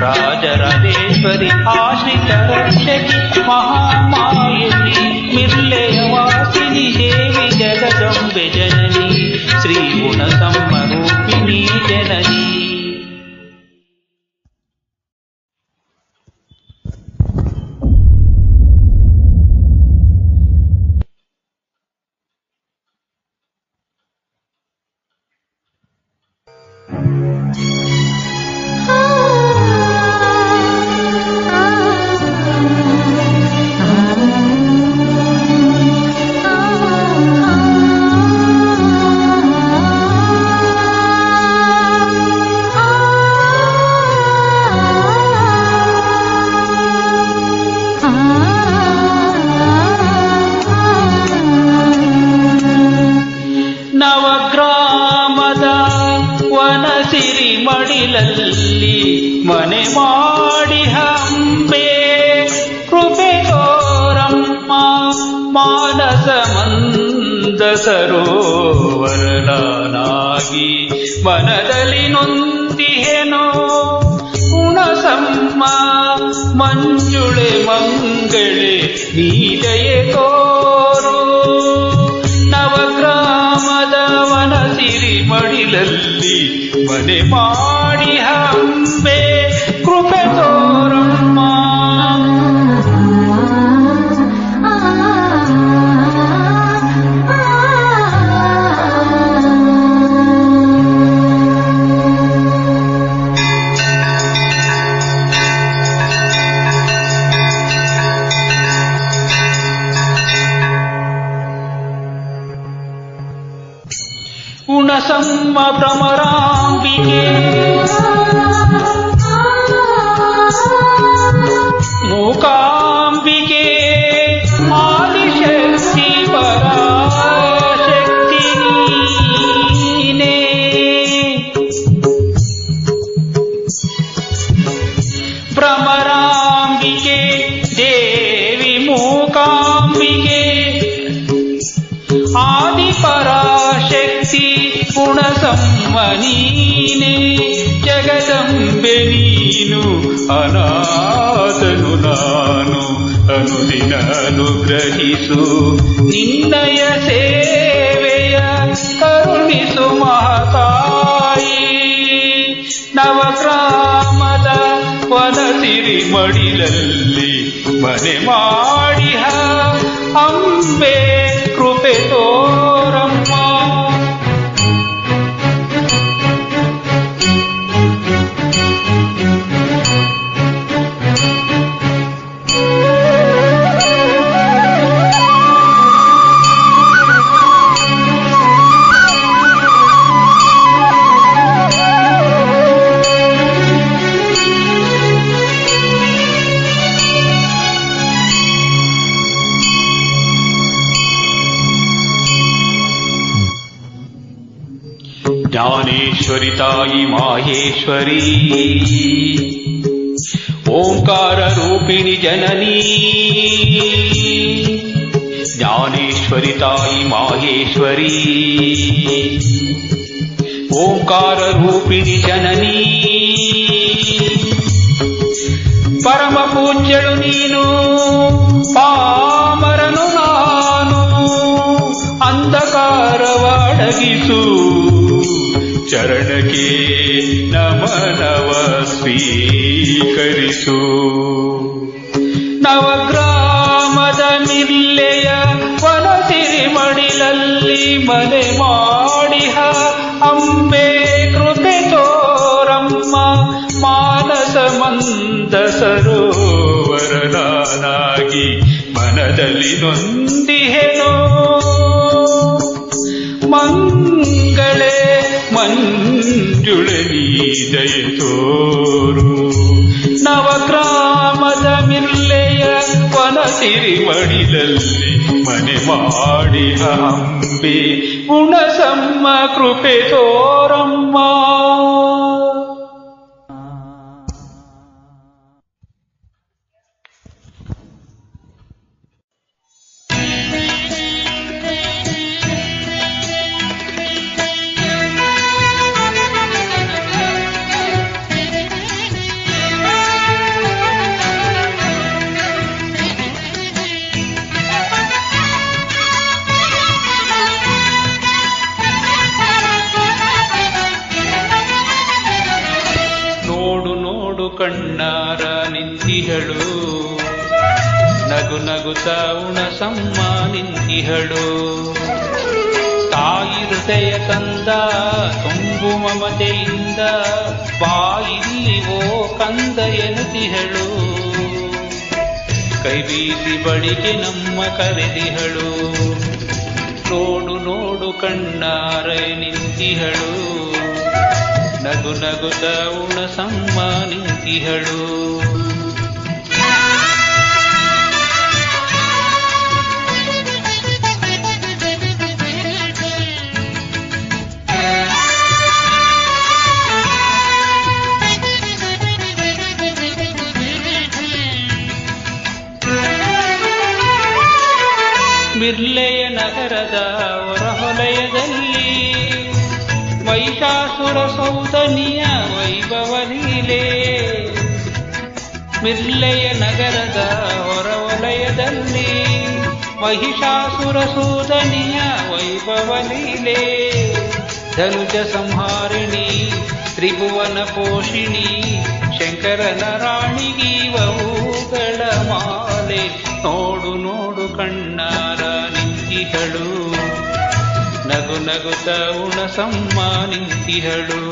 ರಾಜರಾಜೇಶ್ವರಿ ಆಶ್ರಿತ ರಕ್ಷಕಿ ಮಹಾಮಾಯಿನಿ, ಮಿರ್ಲೆಯ ವಾಸಿನಿ, ದೇವಿ ಜಗದಂಬೆ ಜನನಿ, ಶ್ರೀ ಹುಣಸಮ್ಮ ರೂಪಿಣಿ ಜನನಿ. ನವಗ್ರಾಮದ ವನಸಿರಿ ಮಡಿಲಲ್ಲಿ ಮನೆ ಮಾಡಿ ಹಂಬೆ, ಕೃಪೆ ತೋರಮ್ಮ ಮಾನಸ ಮಂದ ಸರೋವರನಾಗಿ, ಮನದಲ್ಲಿ ನೊಂದಿಹೆನೋ ಹುಣಸಮ್ಮ ಮಂಜುಳೆ ಮಂಗಳೆ ನೀದಯೆ ತೋರು, ನವಗ್ರಾಮದ ವನಸಿರಿ ಮಡಿ ಮಡಿಲಲ್ಲಿ ಮನೆ ಮಾಡಿ ಅಂಬೆ ಕೃಪೆ ತೋರಮ್ಮ. ಉಣಸಮ್ಮ ಭ್ರಮರಾಂಬಿಕೆ ಮೂಕಾಂಬಿಕೆ ಆದಿಶಕ್ತಿ ಪರಾಶಕ್ತಿ ನೀನೇ. ಭ್ರಮರಾಂಬಿಕೆ ದೇವಿ ಮೂಕಾಂಬಿಕೆ ಆದಿಪರಾಶಕ್ತಿ ಗುಣಸಮ್ಮ ನೀನೇ. ಜಗದಂಬೆ ನೀನು ಅನಾಥನು ನಾನು ಅನುದಿನ ಅನುಗ್ರಹಿಸು ನಿನ್ನಯ ಸೇವೆಯ ಕರುಣಿಸು ಮಹಾತಾಯಿ. ನವಗ್ರಾಮದ ವನಸಿರಿ ಮಡಿಲಲ್ಲಿ ಮನೆ ಮಾಡಿಹ ಅಂಬೆ ಕೃಪೆ ತೋರಮ್ಮ. ಜ್ಞಾನೇಶ್ವರಿ ತಾಯಿ ಮಾಹೇಶ್ವರಿ ಓಂಕಾರ ರೂಪಿಣಿ ಜನನೀ. ಜ್ಞಾನೇಶ್ವರಿ ತಾಯಿ ಮಾಹೇಶ್ವರಿ ಓಂಕಾರ ರೂಪಿಣಿ ಜನನೀ. ಪರಮ ಪೂಜ್ಯಳು ನೀನು ಪಾಮರನು ನಾನು ಅಂಧಕಾರವ ಅಡಗಿಸು ಚರಣಕ್ಕೆ ನಮನವ ಸ್ವೀಕರಿಸು. ನವಗ್ರಾಮದ ಮಿಲ್ಲೆಯ ವನಸಿರಿ ಮಡಿಲಲ್ಲಿ ಮನೆ ಮಾಡಿಹ ಅಂಬೆ ಕೃಪೆ ತೋರಮ್ಮ. ಮಾನಸ ಮಂದ ಸರೋವರನಾಗಿ ಮನದಲ್ಲಿ ನೊಂದಿಹೆನೋ ಮಂಗಳೇ ಮಂಜುಳೆ ನೀ ದಯ ತೋರು. ನವಗ್ರಾಮದ ಮಿಲ್ಲೆಯ ವನಸಿರಿ ಮಡಿಲಲ್ಲಿ ಮನೆ ಮಾಡಿ ಅಂಬೆ ಗುಣಸಮ್ಮ ಕೃಪೆ ತೋರಮ್ಮ. ಕಣ್ಣಾರ ನಿಂತಿಹಳು ನಗು ನಗುತ್ತ ಉಣಸಮ್ಮ ನಿಂತಿಹಳು. ತಾಯಿ ಹೃದಯ ಕಂದ ತುಂಬು ಮಮತೆಯಿಂದ ಬಾಯಿಲ್ಲಿ ಓ ಕಂದ ಎನ್ನುತ್ತಿಹಳು. ಕೈ ಬೀಸಿ ಬಳಿಗೆ ನಮ್ಮ ಕರೆದಿಹಳು. ನೋಡು ನೋಡು ಕಣ್ಣಾರ ನಿಂತಿಹಳು ನಗು ನಗುತ್ತ ಉಣಸಮ್ಮ ನಿಂತಿಹಳು. ಮಿರ್ಲೆಯ ನಗರದ ಹೊರಹೊಲಯದಲ್ಲಿ ಮಹಿಷಾಸುರ ಸೌದನಿಯ ವೈಭವ ಲೀಲೆ. ಮಿರ್ಲೆಯ ನಗರದ ಹೊರವಲಯದಲ್ಲಿ ಮಹಿಷಾಸುರ ಸೂದನಿಯ ವೈಭವ ಲೀಲೆ. ಧನುಜ ಸಂಹಾರಿಣಿ ತ್ರಿಭುವನ ಪೋಷಿಣಿ ಶಂಕರನ ರಾಣಿಗೀವವುಗಳ ಮಾಲೆ ನೋಡು ನೋಡು ಕಣ್ಣಾರ ನಿಂತಿಹಳು ನಗು ನಗುತ್ತ ಉಣಸಮ್ಮ ನಿಂತಿಹಳು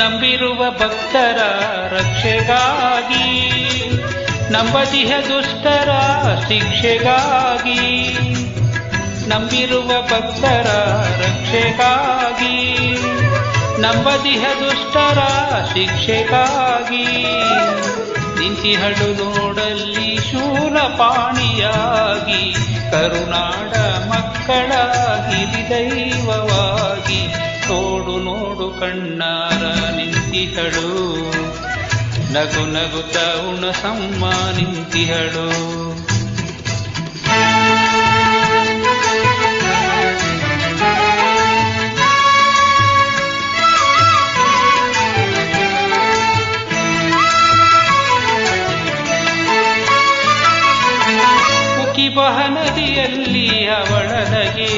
ನಂಬಿರುವ ಭಕ್ತರ ರಕ್ಷೆಗಾಗಿ ನಂಬದಿಹ ದುಷ್ಟರ ಶಿಕ್ಷೆಗಾಗಿ ನಂಬಿರುವ ಭಕ್ತರ ರಕ್ಷೆಗಾಗಿ ನಂಬದಿಹ ದುಷ್ಟರ ಶಿಕ್ಷೆಗಾಗಿ ನಿಂತಿಹಳು ನೋಡಲ್ಲಿ ಶೂಲಪಾಣಿಯಾಗಿ ಕರುನಾಡ ಮಕ್ಕಳ ಹಿರಿದೈವವಾಗಿ ನೋಡು ನೋಡು ಕಣ್ಣಾರ ನಿಂತಿಹಳು ನಗು ನಗುತ್ತ ಉಣಸಮ್ಮ ನಿಂತಿಹಳು ಉಕಿಬಹ ನದಿಯಲ್ಲಿ ಅವಳನಗೆ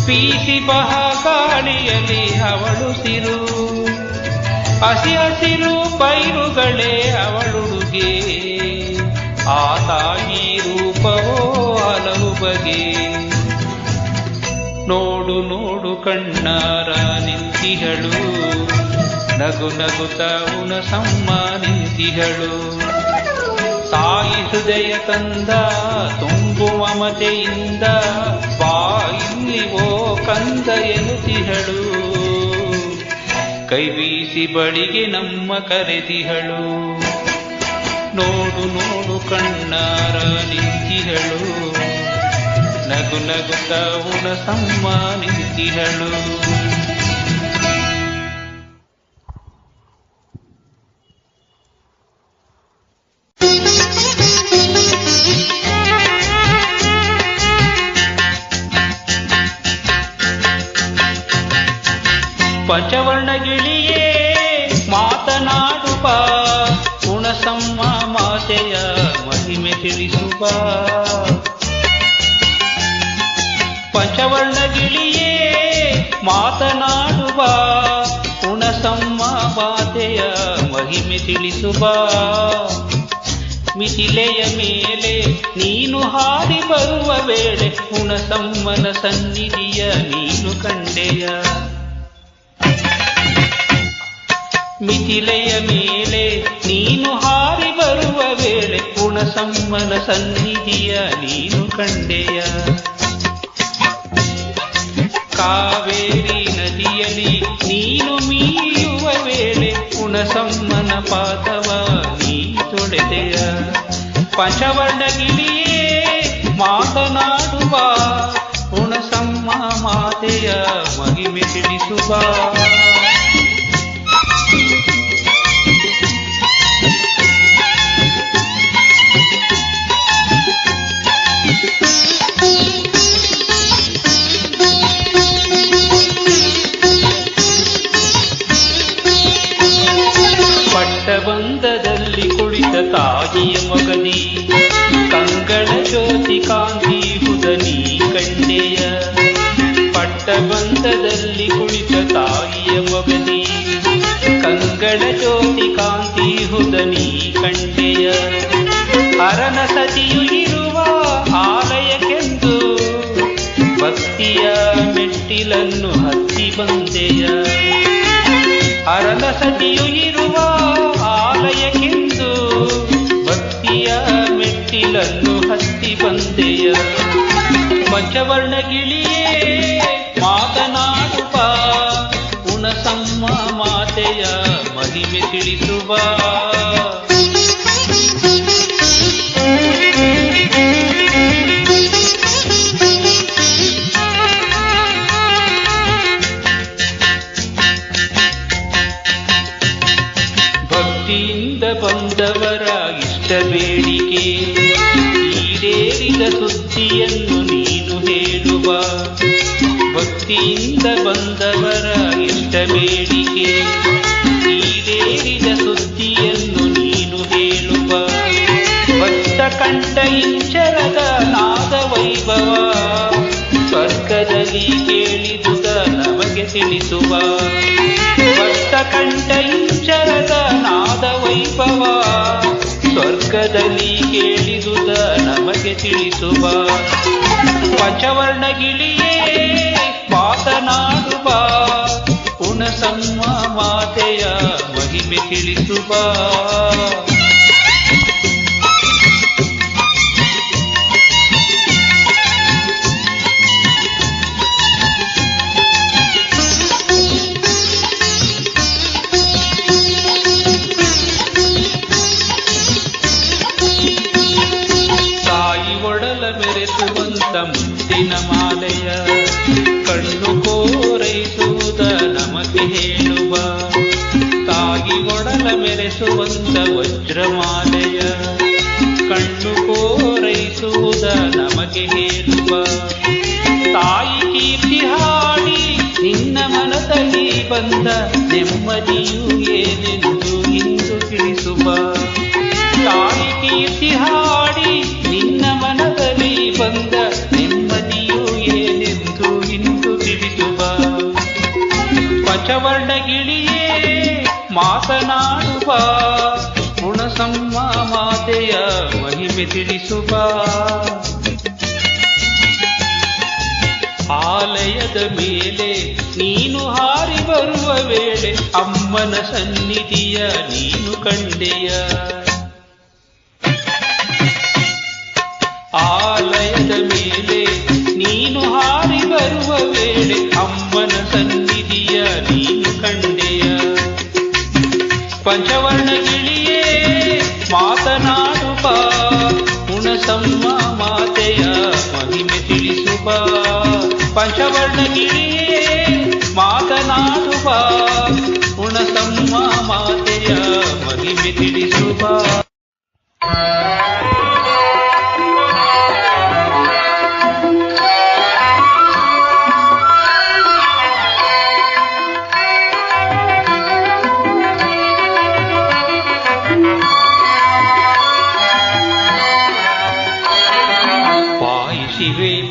ಪೀಸಿ ಬಹ ಗಾಳಿಯಲ್ಲಿ ಅವಳು ಸಿರು ಹಸಿ ಹಸಿರು ಪೈರುಗಳೇ ಅವಳುಡುಗೆ ಆ ತಾಯಿ ರೂಪವೋ ಹಲವು ಬಗೆ ನೋಡು ನೋಡು ಕಣ್ಣಾರ ನಿಂತಿಹಳು ನಗು ನಗುತ್ತ ಉಣಸಮ್ಮ ನಿಂತಿಹಳು ತಾಯಿ ಹೃದಯ ತಂದ ತುಂಬು ಮಮತೆಯಿಂದ ಬಾ ಇಲ್ಲಿ ಓ ಕಂದ ಎನ್ನುತ್ತಿಹಳು ಕೈ ಬೀಸಿ ಬಳಿಗೆ ನಮ್ಮ ಕರೆದಿಹಳು ನೋಡು ನೋಡು ಕಣ್ಣಾರ ನಿಂತಿಹಳು ನಗು ನಗುತ್ತ ಉಣಸಮ್ಮ ನಿಂತಿಹಳು ಪಂಚವರ್ಣಗಿಳಿಯೇ ಮಾತನಾಡುವ ಉಣಸಮ್ಮ ಮಾತೆಯ ಮಹಿಮೆ ತಿಳಿಸುವ ಪಂಚವರ್ಣಗಿಳಿಯೇ ಮಾತನಾಡುವ ಉಣಸಮ್ಮ ಮಾತೆಯ ಮಹಿಮೆ ತಿಳಿಸುವ ಮಿಥಿಲೆಯ ಮೇಲೆ ನೀನು ಹಾರಿ ಬರುವ ವೇಳೆ ಉಣಸಮ್ಮನ ಸನ್ನಿಧಿಯ ನೀನು ಕಂಡೆಯ ಮಿಥಿಲೆಯ ಮೇಲೆ ನೀನು ಹಾರಿ ಬರುವ ವೇಳೆ ಉಣಸಮ್ಮನ ಸನ್ನಿಧಿಯ ನೀನು ಕಂಡೆಯ ಕಾವೇರಿ ನದಿಯಲ್ಲಿ ನೀನು ಮೀಯುವ ವೇಳೆ ಉಣಸಮ್ಮನ ಪಾದವ ನೀ ತೊಳೆದೆಯ ಪಂಚವರ್ಣಗಿಳಿಯೇ ಮಾತನಾಡುವ ಉಣಸಮ್ಮ ಮಾತೆಯ ಮಹಿಮೆ ತಿಳಿಸುವ ಪಟ್ಟಬಂಧದಲ್ಲಿ ಕುಳಿತ ತಾಯಿಯ ಮೊಗದಿ ಕಂಗಳ ಜ್ಯೋತಿ ಕಾಂತಿ ಹುದನಿ ಕಂಡೆಯ ಪಟ್ಟಬಂಧದಲ್ಲಿ ಕುಳಿತ ತಾಯಿಯ ಮೊಗದಿ ಕಂಗಳ ಜ್ಯೋತಿ ಕಾಂತಿ ಹುದನಿ ಕಂಡೆಯ ಹರನ ಸತಿಯು ಇರುವ ಆಲಯಕ್ಕೆಂದು ಭಕ್ತಿಯ ಮೆಟ್ಟಿಲನ್ನು ಹತ್ತಿ ಬಂದೆಯ ಹರನ ಸತಿಯು ಇರುವ ಆಲಯಕ್ಕೆಂದು ಭಕ್ತಿಯ ಮೆಟ್ಟಿಲನ್ನು ಹತ್ತಿ ಬಂದೆಯ ಪಂಚವರ್ಣಗಿಳಿಯೇ ಮಾತನಾಡುವ ಉಣಸಮ್ಮ ಮಾತೆಯ ಮಹಿಮೆ ತಿಳಿಸುವ ಭಕ್ತಿಯಿಂದ ಬಂದವರ ಇಷ್ಟ ಬೇಡಿಕೆ ಈಡೇರಿ ಈಡೇರಿದ ಸುದ್ದಿಯನ್ನು ನೀನು ಹೇಳುವ, ಭಕ್ತಿಯಿಂದ ಬಂದವರ ಇಷ್ಟ ಬೇಡಿಕೆ. ಈಡೇರಿದ ಸುದ್ದಿಯನ್ನು ನೀನು ಹೇಳುವ, ಭಕ್ತ ಕಂಠ ಇಂಚರದ ನಾದ ವೈಭವ, ಸ್ವರ್ಗದಲ್ಲಿ ಕೇಳಿದುದ ನಮಗೆ ತಿಳಿಸುವ. ಭಕ್ತ ಕಂಠ ಇಂಚರದ ನಾದ ವೈಭವ, ಸ್ವರ್ಗದಲ್ಲಿ ಕೇಳಿದುದ ನಮಗೆ ತಿಳಿಸುವ. ಪಂಚವರ್ಣಗಿಳಿಯೇ ಮಾತನಾಡುವ, ಹುಣಸಮ್ಮ ಮಾತೆಯ ಮಹಿಮೆ ತಿಳಿಸುವ. ಮುತ್ತಿನ ಮಾಲೆಯ ಕಣ್ಣು ಕೋರೈಸುವುದ ನಮಗೆ ಹೇಳುವ, ತಾಯಿ ಒಡಲ ಮೆರೆಸುವಂತ ವಜ್ರಮಾಲೆಯ ಕಣ್ಣು ಕೋರೈಸುವುದ ನಮಗೆ ಹೇಳುವ. ತಾಯಿ ಕೀರ್ತಿ ಹಾಡಿ ನಿನ್ನ ಮನದಲ್ಲಿ ಬಂದ ನೆಮ್ಮದಿಯು ಏನೆಂದು ಇಂದು ತಿಳಿಸುವ. ತಾಯಿ ಕೀರ್ತಿ ಹಾಡಿ ನಿನ್ನ ಮನದಲ್ಲಿ ಬಂದ ನೆಮ್ಮದಿಯು ಏನೆಂದು ಇಂದು ತಿಳಿಸುವ. ಪಂಚವರ್ಣಗಿಳಿಯೇ ಮಾತನಾಡುವ, ಹುಣಸಮ್ಮ ಮಾತೆಯ ಮಹಿಮೆ ತಿಳಿಸುವ. ಆಲಯದ ಮೇಲೆ ನೀನು ಹಾರಿ ಬರುವ ವೇಳೆ ಅಮ್ಮನ ಸನ್ನಿಧಿಯ ನೀನು ಕಂಡೆಯ. ಆಲಯದ ಮೇಲೆ ನೀನು ಹಾರಿ ಬರುವ ವೇಳೆ ಅಮ್ಮನ ಸನ್ನಿಧಿಯ ನೀನು ಕಂಡೆಯ. ಪಂಚವರ್ಣಗಿಳಿಯೇ ಮಾತನಾಡುವ, ಹುಣಸಮ್ಮ ಮಾತೆಯ ಮಹಿಮೆ ತಿಳಿಸುವ. ಪಂಚವರ್ಣಗಿಳಿಯೇ ಮಾತನಾಡುವ, ಹುಣಸಮ್ಮ ಮಾತೆಯ ಮಹಿಮೆ ತಿಳಿಸುವ.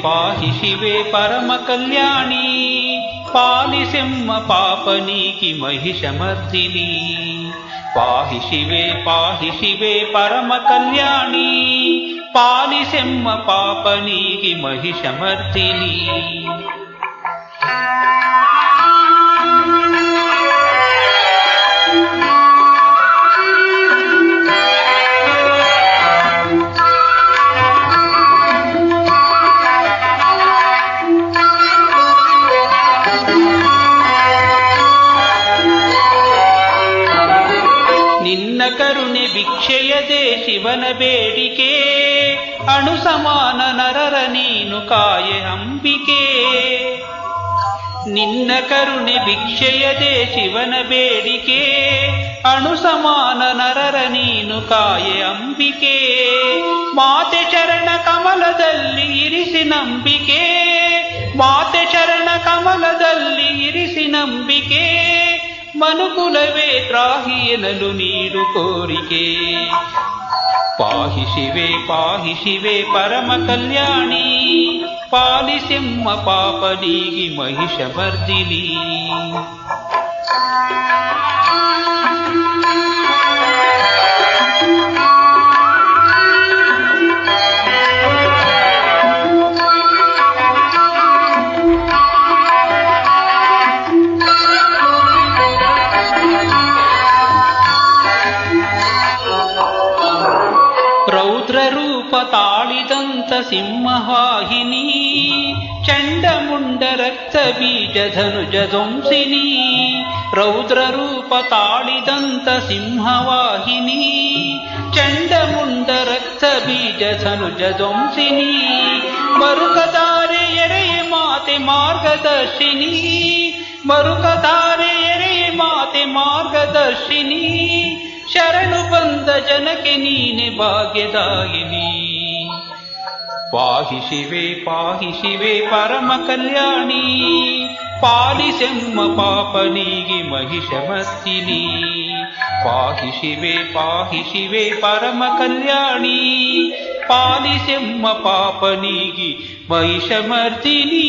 ಪಾಹಿ ಶಿವೆ ಪರಮ ಕಲ್ಯಾಣಿ, ಪಾಲಿಸೆಮ್ಮ ಪಾಪನೀಕಿ ಮಹಿಷಮರ್ದಿನಿ. ಪಾಹಿ ಶಿವೆ ಪರಮ ಕಲ್ಯಾಣಿ, ಪಾಲಿಸೆಮ್ಮ ಪಾಪನೀಕಿ ಮಹಿಷಮರ್ದಿನಿ. ಕರುಣೆ ಭಿಕ್ಷೆಯದೇ ಶಿವನ ಬೇಡಿಕೆ, ಅಣು ಸಮಾನ ನರರ ನೀನು ಕಾಯೆ ಅಂಬಿಕೆ. ನಿನ್ನ ಕರುಣೆ ಭಿಕ್ಷೆಯದೇ ಶಿವನ ಬೇಡಿಕೆ, ಅಣು ಸಮಾನ ನರರ ನೀನು ಕಾಯೆ ಅಂಬಿಕೆ. ಮಾತೆ ಚರಣ ಕಮಲದಲ್ಲಿ ಇರಿಸಿ ನಂಬಿಕೆ, ಮಾತೆ ಚರಣ ಕಮಲದಲ್ಲಿ ಇರಿಸಿ ನಂಬಿಕೆ. ಮನುಕುಲವೇ ತ್ರಾಹಿ ಎನ್ನಲು ನೀಡು ಕೋರಿಕೆ. ಪಾಹಿ ಶಿವೆ ಪರಮ ಕಲ್ಯಾಣಿ, ಪಾಲಿಸೆಮ್ಮ ಪಾಪನೀಗಿ ಮಹಿಷಮರ್ದಿನಿ. ತಾಳಿದಂತ ಸಿಂಹವಾಹಿನಿ, ಚಂಡಮುಂಡ ರಕ್ತ ಬೀಜ ಧನುಜ ಧ್ವಂಸಿನಿ. ರೌದ್ರ ರೂಪ ತಾಳಿದಂತ ಸಿಂಹವಾಹಿನಿ, ಚಂಡಮುಂಡ ರಕ್ತ ಬೀಜ ಧನುಜ ಧ್ವಂಸಿನಿ. ಮರುಕತಾರೆ ಎರೆಯ ಮಾತೆ ಮಾರ್ಗದರ್ಶಿನಿ, ಮರುಕತಾರೆ ಎರೆಯ ಮಾತೆ ಮಾರ್ಗದರ್ಶಿನಿ. ಶರಣು ಬಂದ ಜನಕ್ಕೆ ನೀನೆ ಭಾಗ್ಯದಾಯಿನಿ. ಪಾಹಿ ಶಿವೆ ಪರಮ ಕಲ್ಯಾಣಿ, ಪಾಲಿಸೆಮ್ಮ ಪಾಪನಿಗೆ ಮಹಿಷಮರ್ದಿನಿ. ಪಾಹಿ ಶಿವೆ ಪರಮ ಕಲ್ಯಾಣಿ, ಪಾಲಿಸೆಮ್ಮ ಪಾಪನಿಗೆ ಮಹಿಷಮರ್ದಿನಿ.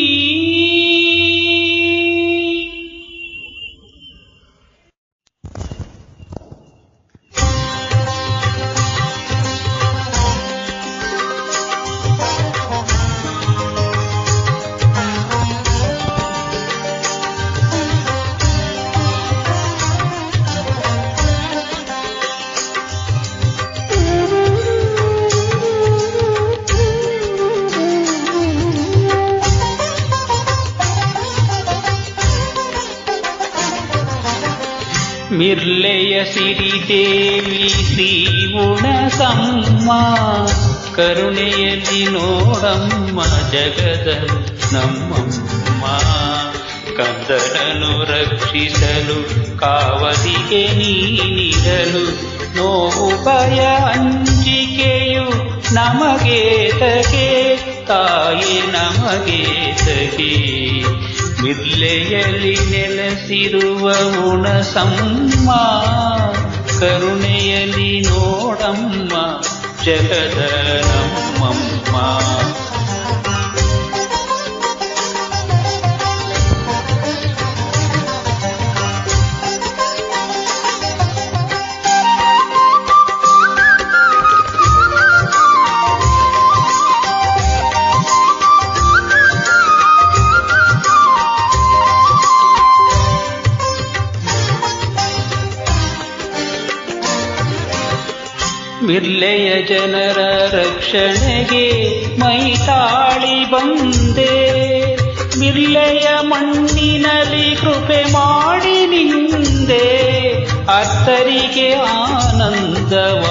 ಮಿರ್ಲೆಯ ಸಿರಿದೇವಿ ಶ್ರೀ ಉಣಸಮ್ಮ, ಕರುಣೆಯಲ್ಲಿ ನೋಡಮ್ಮ ಜಗದ ನಮ್ಮಮ್ಮ. ಕಂದನನು ರಕ್ಷಿಸಲು ಕಾವಲಿಗೆ ನೀನಿರಲು, ನೋವು ಭಯ ಅಂಜಿಕೆಯು ನಮಗೇತಗೆ ತಾಯಿ ನಮಗೇತಗೆ. ಮಿರ್ಲೆಯಲ್ಲಿ ನೆಲೆಸಿರುವ ಉಣಸಮ್ಮ, ಕರುಣೆಯಲ್ಲಿ ನೋಡಮ್ಮ ಜಗದ ನಮ್ಮಮ್ಮ. ಮಿರ್ಲೆಯ ಜನರ ರಕ್ಷಣೆಗೆ ಮೈತಾಳಿ ಬಂದೆ, ಮಿರ್ಲೆಯ ಮಣ್ಣಿನಲ್ಲಿ ಕೃಪೆ ಮಾಡಿ ನಿಂದೆ. ಅರ್ಥರಿಗೆ ಆನಂದವಾಹಿನಿಯ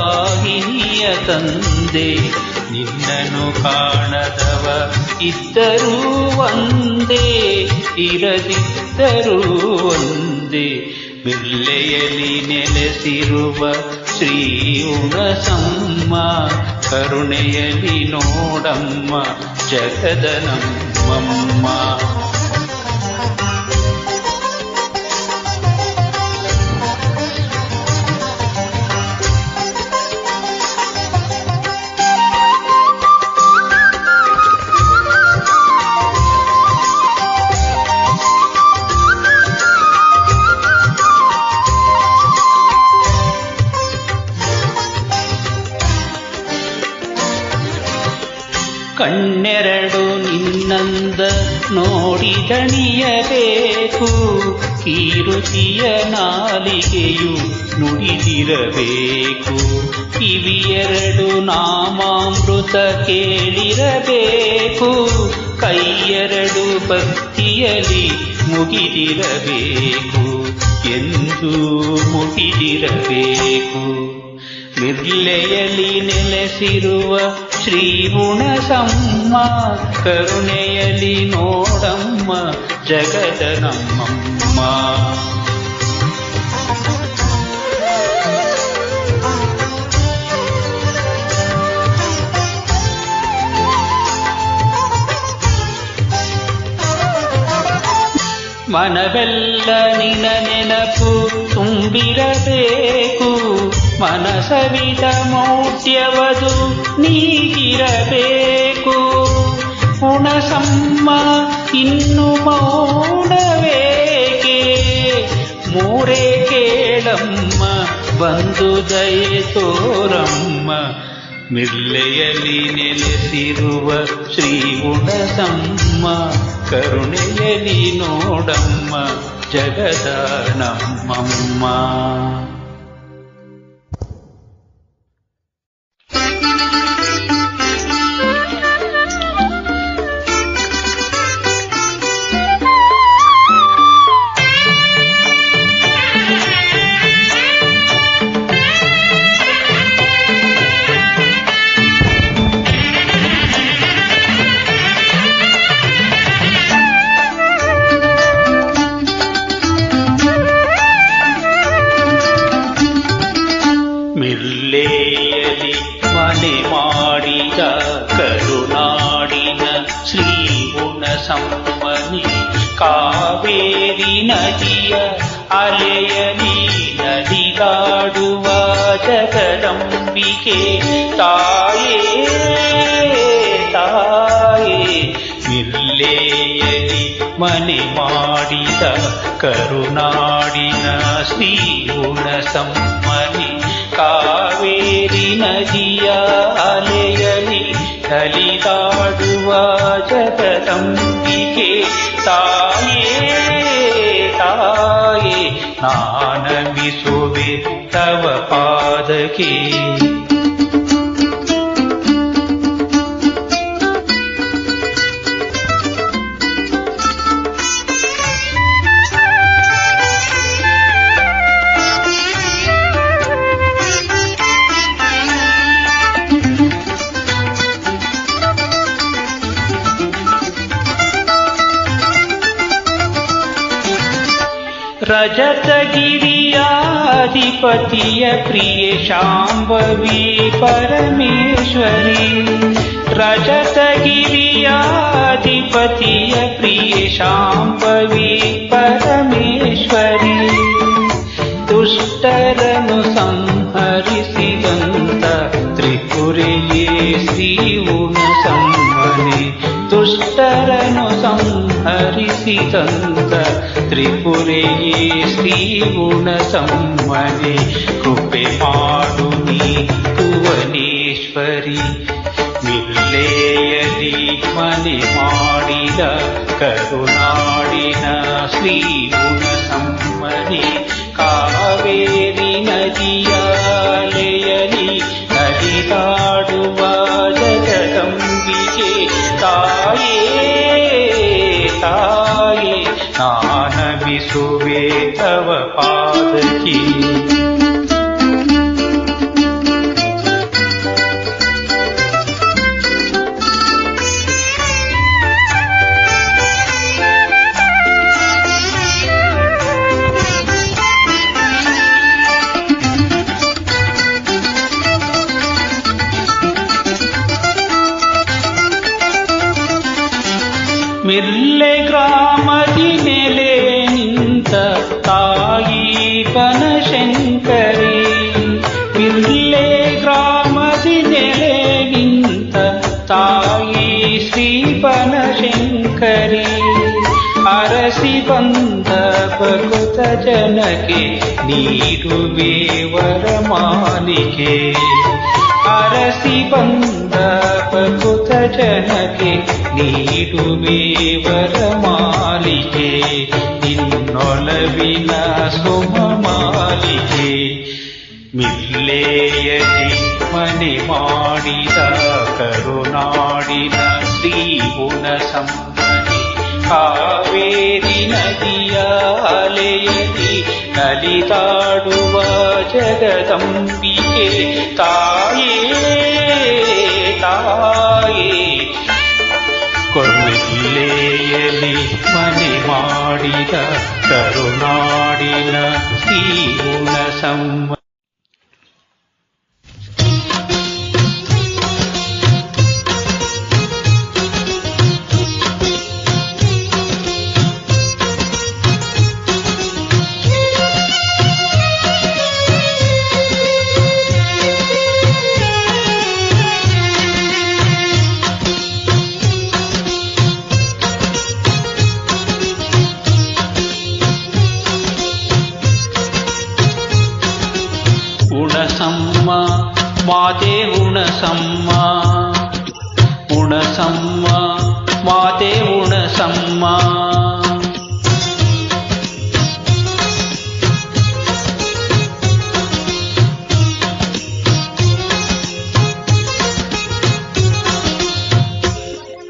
ತಂದೆ, ನಿನ್ನನ್ನು ಕಾಣದವ ಇದ್ದರೂ ಒಂದೇ, ಇರದಿದ್ದರೂ ಒಂದೇ. ಮಿರ್ಲೆಯಲ್ಲಿ ನೆಲೆಸಿರುವ ಶ್ರೀ ಉಣಸಮ್ಮ, ಕರುಣೆಯಲ್ಲಿ ನೋಡಮ್ಮ ಜಗದ ನಮ್ಮಮ್ಮ. ಕಣ್ಣೆರಡು ನಿನ್ನಂದ ನೋಡಿ ದಣಿಯಬೇಕು, ಕೀರುತಿಯ ನಾಲಿಗೆಯು ನುಡಿದಿರಬೇಕು. ಕಿವಿಯೆರಡು ನಾಮಾಮೃತ ಕೇಳಿರಬೇಕು, ಕೈಯೆರಡು ಭಕ್ತಿಯಲ್ಲಿ ಮುಗಿದಿರಬೇಕು, ಎಂದು ಮುಗಿದಿರಬೇಕು. ಮಿರ್ಲೆಯಲ್ಲಿ ನೆಲೆಸಿರುವ ಶ್ರೀ ಉಣಸಮ್ಮ, ಕರುಣೆಯಲ್ಲಿ ನೋಡಮ್ಮ ಜಗದ ನಮ್ಮಮ್ಮ. ಮನವೆಲ್ಲ ನಿನ ನೆನಪು ತುಂಬಿರಬೇಕು, ಮನಸವಿದ ಮೌಢ್ಯವದು ನೀಗಿರಬೇಕು. ಉಣಸಮ್ಮ ಇನ್ನು ಮೌನವೇಕೆ, ಮೂರೇ ಕೇಳಮ್ಮ ಬಂದು ದಯೆ ತೋರಮ್ಮ. ಮಿರ್ಲೆಯಲ್ಲಿ ನೆಲೆಸಿರುವ ಶ್ರೀ ಉಣಸಮ್ಮ, ಕರುಣೆಯಲ್ಲಿ ನೋಡಮ್ಮ ಜಗದ ನಮ್ಮಮ್ಮ. ನದಿಯ ಅಲೆಯಲಿ ನಲಿದಾಡುವ ಜಗದಂಬಿಕೆ ತಾಯೇ ತಾಯೇ ಮಿಲ್ಲೆಯಲಿ ಮನೆ ಮಾಡಿದ ಕರುನಾಡಿನ ಶ್ರೀ ಗುಣಸಮ್ಮನೆ ಕಾವೇರಿ ನದಿಯ ಅಲೆಯಲಿ ನಲಿದಾಡುವ ಜಗದಂಬಿಕೆ ತಾಯೇ ತಾಯೇ ನಾನಮಿಸುವೆ ತವ ಪಾದಕ್ಕೆ ರಜತಗಿರಿಯಾಧಿಪತಿಯ ಪ್ರಿಯೆ ಶಾಂಭವಿ ಪರಮೇಶ್ವರಿ ರಜತಗಿರಿಯಾಧಿಪತಿಯ ಪ್ರಿಯೆ ಶಾಂಭವಿ ಪರಮೇಶ್ವರಿ ದುಷ್ಟರನ್ನು ಸಂಹರಿಸಿದಂತ ತ್ರಿಪುರೆಯೇ ಶ್ರೀ ಗುಣಸಮ್ಮನೆ ದುಷ್ಟರನ್ನು ಸಂಹರಿಸಿದಂತ ತ್ರಿಪುರೆಯೇ ಶ್ರೀ ಗುಣಸಮ್ಮನೆ ಕೃಪೆ ಮಾಡು ನೀ ಭುವನೇಶ್ವರಿ ಮಿಲ್ಲೆಯಲಿ ಮನೆ ಮಾಡಿದ ಕರುನಾಡಿನ ಶ್ರೀ ಗುಣಸಮ್ಮನೆ ಕಾವೇರಿ ನದಿಯ ಅಲೆಯಲಿ ನಲಿದಾಡುವ ಜಗದಂಬಿಕೆ ತಾಯೇ ತಾಯೇ ನಾನಮಿಸುವೆ ತವ ಪಾದಕ್ಕೆ ಮಿರ್ಲೆ ಗ್ರಾಮದಿ ನೆಲೆ ನಿಂತ ತಾಯಿ ಬನಶಂಕರಿ ಮಿರ್ಲೆ ಗ್ರಾಮದಿ ನೆಲೆ ನಿಂತ ತಾಯಿ ಶ್ರೀ ಬನಶಂಕರಿ ಅರಸಿ ಬಂದ ಭಕುತ ಜನಕ್ಕೆ ನೀಡುವೆ ವರಮಾಲಿಕೆ ಅರಸಿ ಬಂದ ಭಕುತ ಜನಕ್ಕೆ ನೀಡುವೆ ವರಮಾಲಿಕೆ ನಿನ್ನೊಲವಿನ ಸುಮಮಾಲಿಕೆ ಮಿಲ್ಲೆಯಲಿ ಮನೆ ಮಾಡಿದ ಕರುನಾಡಿನ ಶ್ರೀ ಗುಣಸಮ್ಮನೆ ಕಾವೇರಿ ನದಿಯ ಅಲೆಯಲಿ ನಲಿದಾಡುವ ಜಗದಂಬಿಕೆ ತಾಯೇ ತಾಯೇ ಮಿಲ್ಲೆಯಲಿ ಮನೆ ಮಾಡಿದ ಕರುನಾಡಿನ ಶ್ರೀ ಗುಣಸಮ್ಮನೆ ಉಣಸಮ್ಮ ಮಾತೆ ಉಣಸಮ್ಮ ಉಣಸಮ್ಮ ಮಾತೆ ಉಣಸಮ್ಮ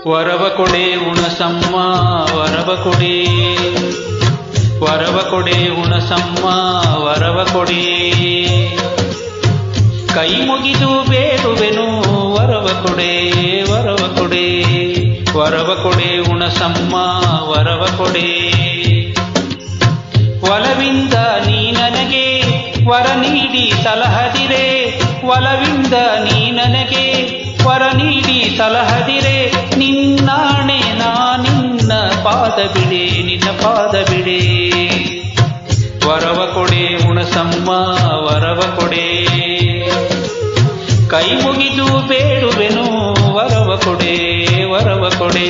ವರವ ಕೊಡೆ ಉಣಸಮ್ಮ ವರವ ಕೊಡೆ ವರವ ಕೊಡೆ ಉಣಸಮ್ಮ ವರವ ಕೊಡೆ ಕೈ ಮುಗಿದು ಬೇಡುವೆನು ವರವ ಕೊಡೆ ವರವ ಕೊಡೆ ವರವ ಕೊಡೆ ಉಣಸಮ್ಮ ವರವ ಕೊಡೆ ಒಲವಿಂದ ನೀ ನನಗೆ ವರ ನೀಡಿ ಸಲಹದಿರೆ ಒಲವಿಂದ ನೀ ನನಗೆ ವರ ನೀಡಿ ಸಲಹದಿರೆ ನಿನ್ನಾಣೆ ನಾ ನಿನ್ನ ಪಾದ ಬಿಡೆ ನಿನ್ನ ಪಾದ ಬಿಡೆ ವರವ ಕೊಡೆ ಹುಣಸಮ್ಮ ವರವ ಕೊಡೆ. ಕೈ ಮುಗಿದು ಬೇಡುವೆನು ವರವ ಕೊಡೆ ವರವ ಕೊಡೆ.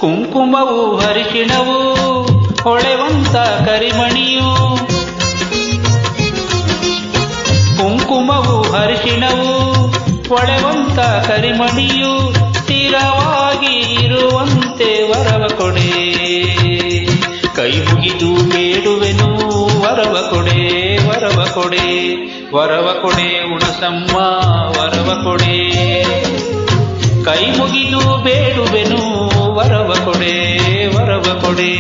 ಕುಂಕುಮವು ಹರಿಶಿಣವು ಹೊಳೆವಂತ ಕರಿಮಣಿಯು. ಕುಂಕುಮವು ಹರಿಶಿಣವು ಹೊಳೆವಂತ ಕರಿಮಣಿಯು. ಸ್ಥಿರವಾಗಿ ಇರುವಂತೆ ವರವ ಕೊಡೆ. ಕೈ ಮುಗಿದು ಬೇಡುವೆನು ವರವ ಕೊಡೆ ವರವ ಕೊಡೆ. ವರವ ಕೊಡೆ ಹುಣಸಮ್ಮ ವರವ ಕೊಡೆ. ಕೈ ಮುಗಿದು ಬೇಡುವೆನು ವರವ ಕೊಡೆ ವರವ ಕೊಡೆ.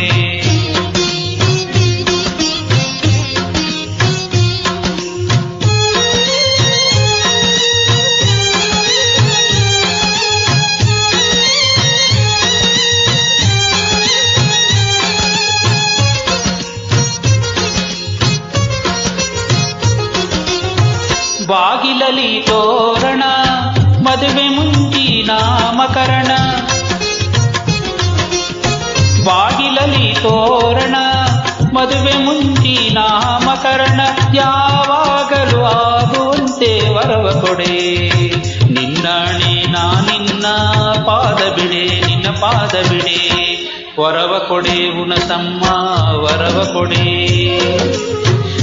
ಬಾಗಿಲಲಿ ತೋರಣ ಮದುವೆ ಮುಂಚಿ ನಾಮಕರಣ. ಬಾಗಿಲಲಿ ತೋರಣ ಮದುವೆ ಮುಂಚಿ ನಾಮಕರಣ. ಯಾವಾಗಲೂ ಆಗುವಂತೆ ವರವ ಕೊಡೆ. ನಿನ್ನಾಣೆ ನಾನಿನ್ನ ಪಾದ ಬಿಡೆ ನಿನ್ನ ಪಾದ ಬಿಡೆ. ವರವ ಕೊಡೆ ಹುಣಸಮ್ಮ ವರವ ಕೊಡೆ.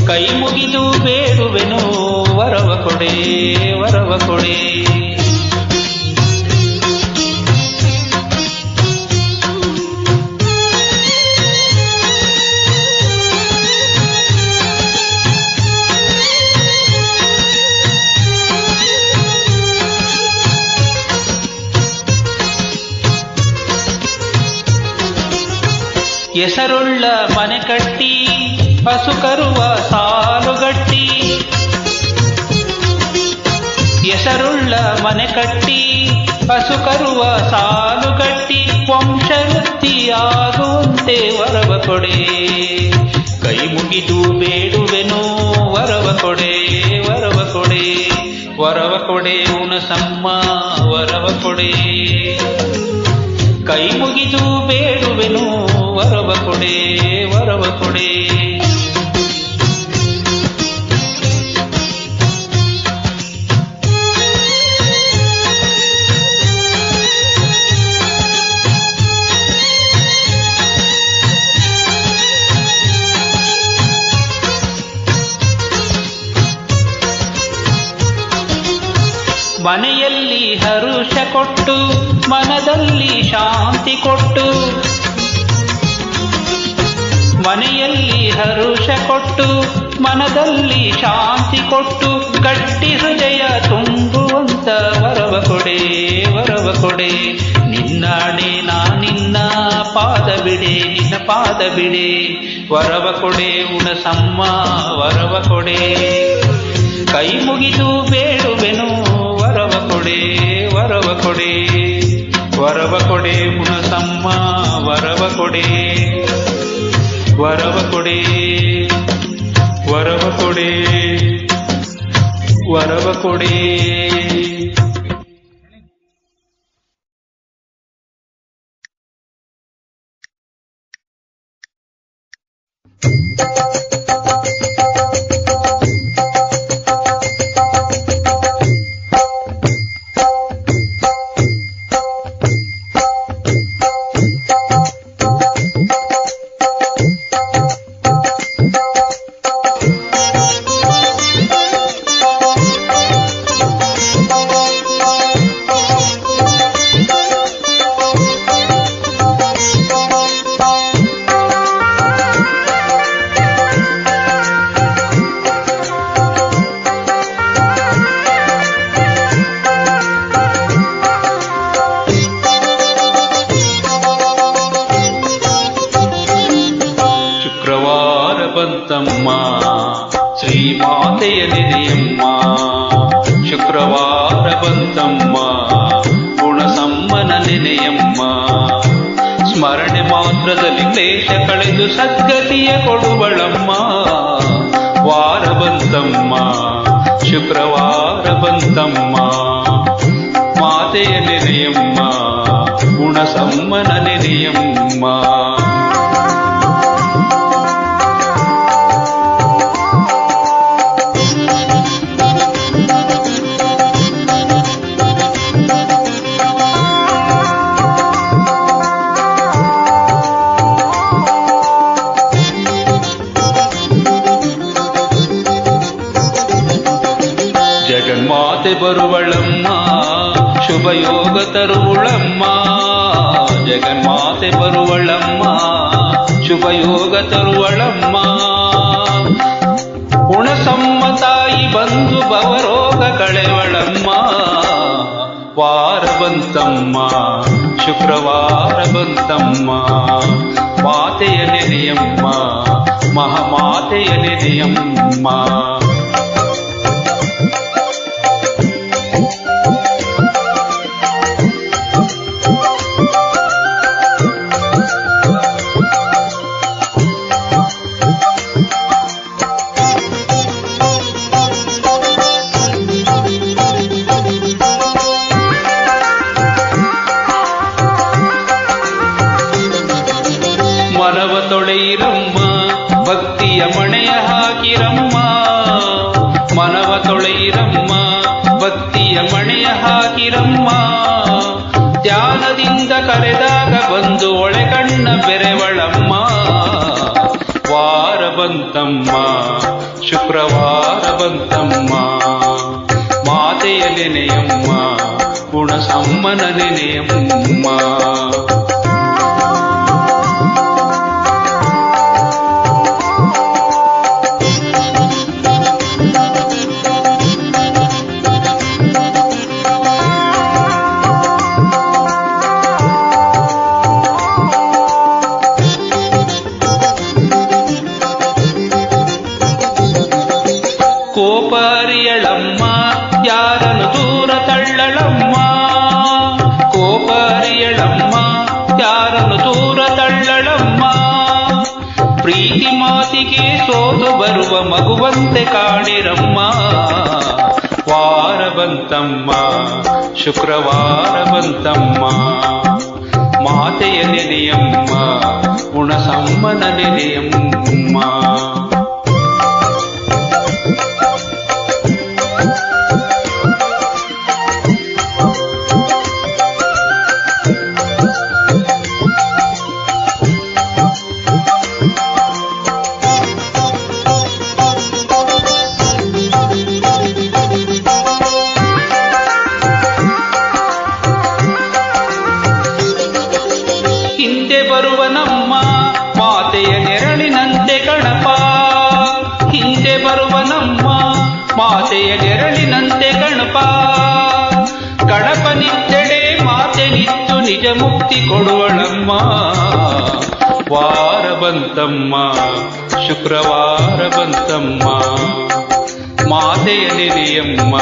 ಕೈ ಮುಗಿದು ಬೇಡುವೆನು ವರವ ಕೊಡೆ ವರವ ಕೊಡೆ. ಹೆಸರುಳ್ಳ ಮನೆ ಕಟ್ಟಿ ಹಸು ಕರುವ ಸಾಲುಗಟ್ಟಿ. ಹೆಸರುಳ್ಳ ಮನೆ ಕಟ್ಟಿ ಹಸು ಕರುವ ಸಾಲುಗಟ್ಟಿ. ವಂಶವೃದ್ಧಿಯಾಗುವಂತೆ ವರವ ಕೊಡೆ. ಕೈ ಮುಗಿದು ಬೇಡುವೆನು ವರವ ಕೊಡೆ ವರವ ಕೊಡೆ. ವರವ ಕೊಡೆ ಹುಣಸಮ್ಮ ವರವ ಕೊಡೆ. ಕೈ ಮುಗಿದು ಬೇಡುವೆನು ವರವ ಕೊಡೆ ವರವ ಕೊಡೆ. ಮನೆಯಲ್ಲಿ ಹರುಷ ಕೊಟ್ಟು ಮನದಲ್ಲಿ ಶಾಂತಿ ಕೊಟ್ಟು. ಮನೆಯಲ್ಲಿ ಹರುಷ ಕೊಟ್ಟು ಮನದಲ್ಲಿ ಶಾಂತಿ ಕೊಟ್ಟು. ಗಟ್ಟಿ ಹೃದಯ ತುಂಬುವಂತ ವರವ ಕೊಡೆ ವರವ ಕೊಡೆ. ನಿನ್ನಾಣೆ ನಾನಿನ್ನ ಪಾದ ಬಿಡೆ ನಿನ್ನ ಪಾದ ಬಿಡೆ. ವರವ ಕೊಡೆ ಹುಣಸಮ್ಮ ವರವ ಕೊಡೆ. ಕೈ ಮುಗಿದು ಬೇಡುವೆನು ವರವ ಕೊಡೆ ವರವ ಕೊಡೆ. ವರವ ಕೊಡೆ ಹುಣಸಮ್ಮ ವರವ ಕೊಡೆ. ವರವ ಕೊಡೆ ವರವ ಕೊಡೆ ವರವ ಕೊಡೆ. ಬಂತಮ್ಮ ಶ್ರೀಮಾತೆಯ ನೆನೆಯಮ್ಮ. ಶುಕ್ರವಾರ ಬಂತಮ್ಮ ಹುಣಸಮ್ಮನ ನೆನೆಯಮ್ಮ. ಸ್ಮರಣೆ ಮಾತ್ರದಲ್ಲಿ ಕ್ಲೇಶ ಕಳೆದು ಸದ್ಗತಿಯ ಕೊಡುವಳಮ್ಮ. ವಾರ ಬಂತಮ್ಮ, ಶುಕ್ರವಾರ ಬಂತಮ್ಮ, ಮಾತೆಯ ನೆನೆಯಮ್ಮ, ಗುಣಸಮ್ಮನ ನೆನೆಯಮ್ಮ. ಜಗನ್ಮಾತೆ ಬರುವಳಮ್ಮ, ಶುಭಯೋಗ ತರುವಳಮ್ಮ. ಜಗನ್ಮಾತೆ ಬರುವಳಮ್ಮ, ಶುಭಯೋಗ ತರುವಳಮ್ಮ. ಗುಣಸಮ್ಮತಾಯಿ ಬಂದು ಭವರೋಗ ಕಳೆವಳಮ್ಮ. ವಾರ ಬಂತಮ್ಮ, ಶುಕ್ರವಾರ ಬಂತಮ್ಮ, ಮಾತೆಯ ನೆನೆಯಮ್ಮ, ಮಹಾಮಾತೆಯ ನೆನೆಯಮ್ಮ. ಮನವ ತೊಳೆಯಿರಮ್ಮ, ಭಕ್ತಿಯ ಮಣೆಯ ಹಾಕಿರಮ್ಮ. ಮನವ ತೊಳೆಯಿರಮ್ಮ, ಭಕ್ತಿಯ ಮಣೆಯ ಹಾಕಿರಮ್ಮ. ಧ್ಯಾನದಿಂದ ಕರೆದಾಗ ಬಂದು ಒಳೆ ಕಣ್ಣ ಬೆರೆವಳಮ್ಮ. ವಾರ ಬಂತಮ್ಮ, ಶುಕ್ರವಾರ ಬಂತಮ್ಮ, ಮಾತೆಯ ನೆನೆಯಮ್ಮ, ಗುಣಸಮ್ಮನ ನೆನೆಯಮ್ಮ. ಕೋಪ ಅರಿಯಳಮ್ಮ, ಯಾರನ್ನು ದೂರ ತಳ್ಳಳಮ್ಮ. ಕೋಪ ಅರಿಯಳಮ್ಮ, ಯಾರನ್ನು ದೂರ ತಳ್ಳಳಮ್ಮ. ಪ್ರೀತಿ ಮಾತಿಗೆ ಸೋತು ಬರುವ ಮಗುವಂತೆ ಕಾಣಿರಮ್ಮ. ವಾರ ಬಂತಮ್ಮ, ಶುಕ್ರವಾರ ಬಂತಮ್ಮ, ಮಾತೆಯ ನೆನೆಯಮ್ಮ, ಗುಣಸಮ್ಮನ ನೆನೆಯಮ್ಮ. ಹಿಂದೆ ಬರುವನಮ್ಮ, ಮಾತೆಯ ನೆರಳಿನಂತೆ ಗಣಪ. ಹಿಂದೆ ಬರುವನಮ್ಮ, ಮಾತೆಯ ನೆರಳಿನಂತೆ ಗಣಪ. ಗಣಪನಿದ್ದೆಡೆ ಮಾತೆ ನಿಂತು ನಿಜ ಮುಕ್ತಿ ಕೊಡುವಳಮ್ಮ. ವಾರ ಬಂತಮ್ಮ, ಶುಕ್ರವಾರ ಬಂತಮ್ಮ, ಮಾತೆಯ ನೆನೆಯಮ್ಮ,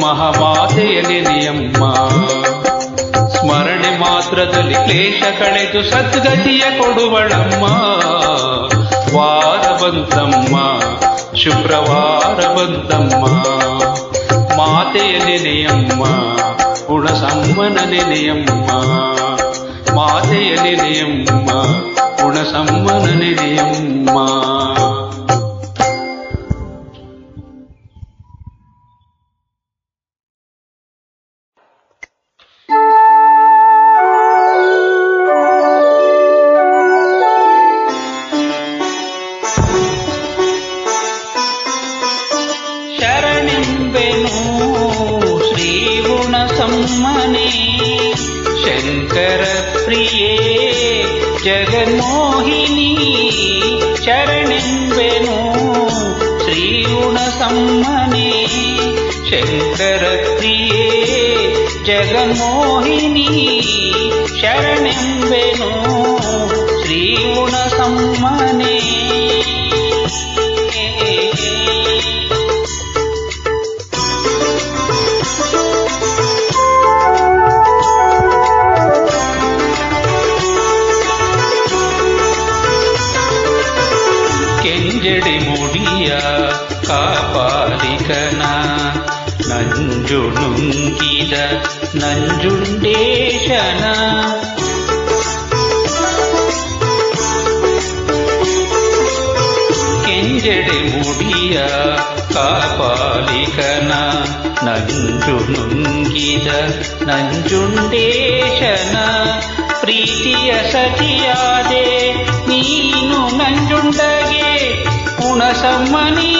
ಮಹಾಮಾತೆಯ ನೆನೆಯಮ್ಮ. ಸ್ಮರಣೆ ಮಾತ್ರದಲ್ಲಿ ಕ್ಲೇಶ ಕಳೆದು ಸದ್ಗತಿಯ ಕೊಡುವಳಮ್ಮ. ವಾರ ಬಂತಮ್ಮ, ಶುಕ್ರವಾರ ಬಂತಮ್ಮ, ಮಾತೆಯ ನೆನೆಯಮ್ಮ, ಗುಣಸಮ್ಮನ ನೆನೆಯಮ್ಮ. ಮಾತೆಯ ನೆನೆಯಮ್ಮ, ಗುಣಸಮ್ಮನ ನೆನೆಯಮ್ಮ. ಶರಣಿಂಬೆನು ಶ್ರೀ ಗುಣಸಮ್ಮನೆ, ಶಂಕರ ಪ್ರಿಯೇ ಜಗನ್ಮೋಹಿನಿ. ಶರಣಿಂಬೆನು ಶ್ರೀ ಗುಣಸಮ್ಮನೆ, ಶಂಕರ ಪ್ರಿಯೇ ಜಗನ್ಮೋಹಿನಿ. ಶರಣಿಂಬೆನು ಶ್ರೀ ಗುಣಸಮ್ಮನೆ. ನಂಜು ನುಂಗಿದ ನಂಜುಂಡೇಶನ ಕೆಂಜಡೆ ಮುಡಿಯ ಕಾಪಾಲಿಕನ ನಂಜು ನುಂಗಿದ ನಂಜುಂಡೇಶನ ಪ್ರೀತಿಯ ಸತಿಯಾದೆ ನೀನು ನಂಜುಂಡಗೆ ಉಣಸಮ್ಮನಿ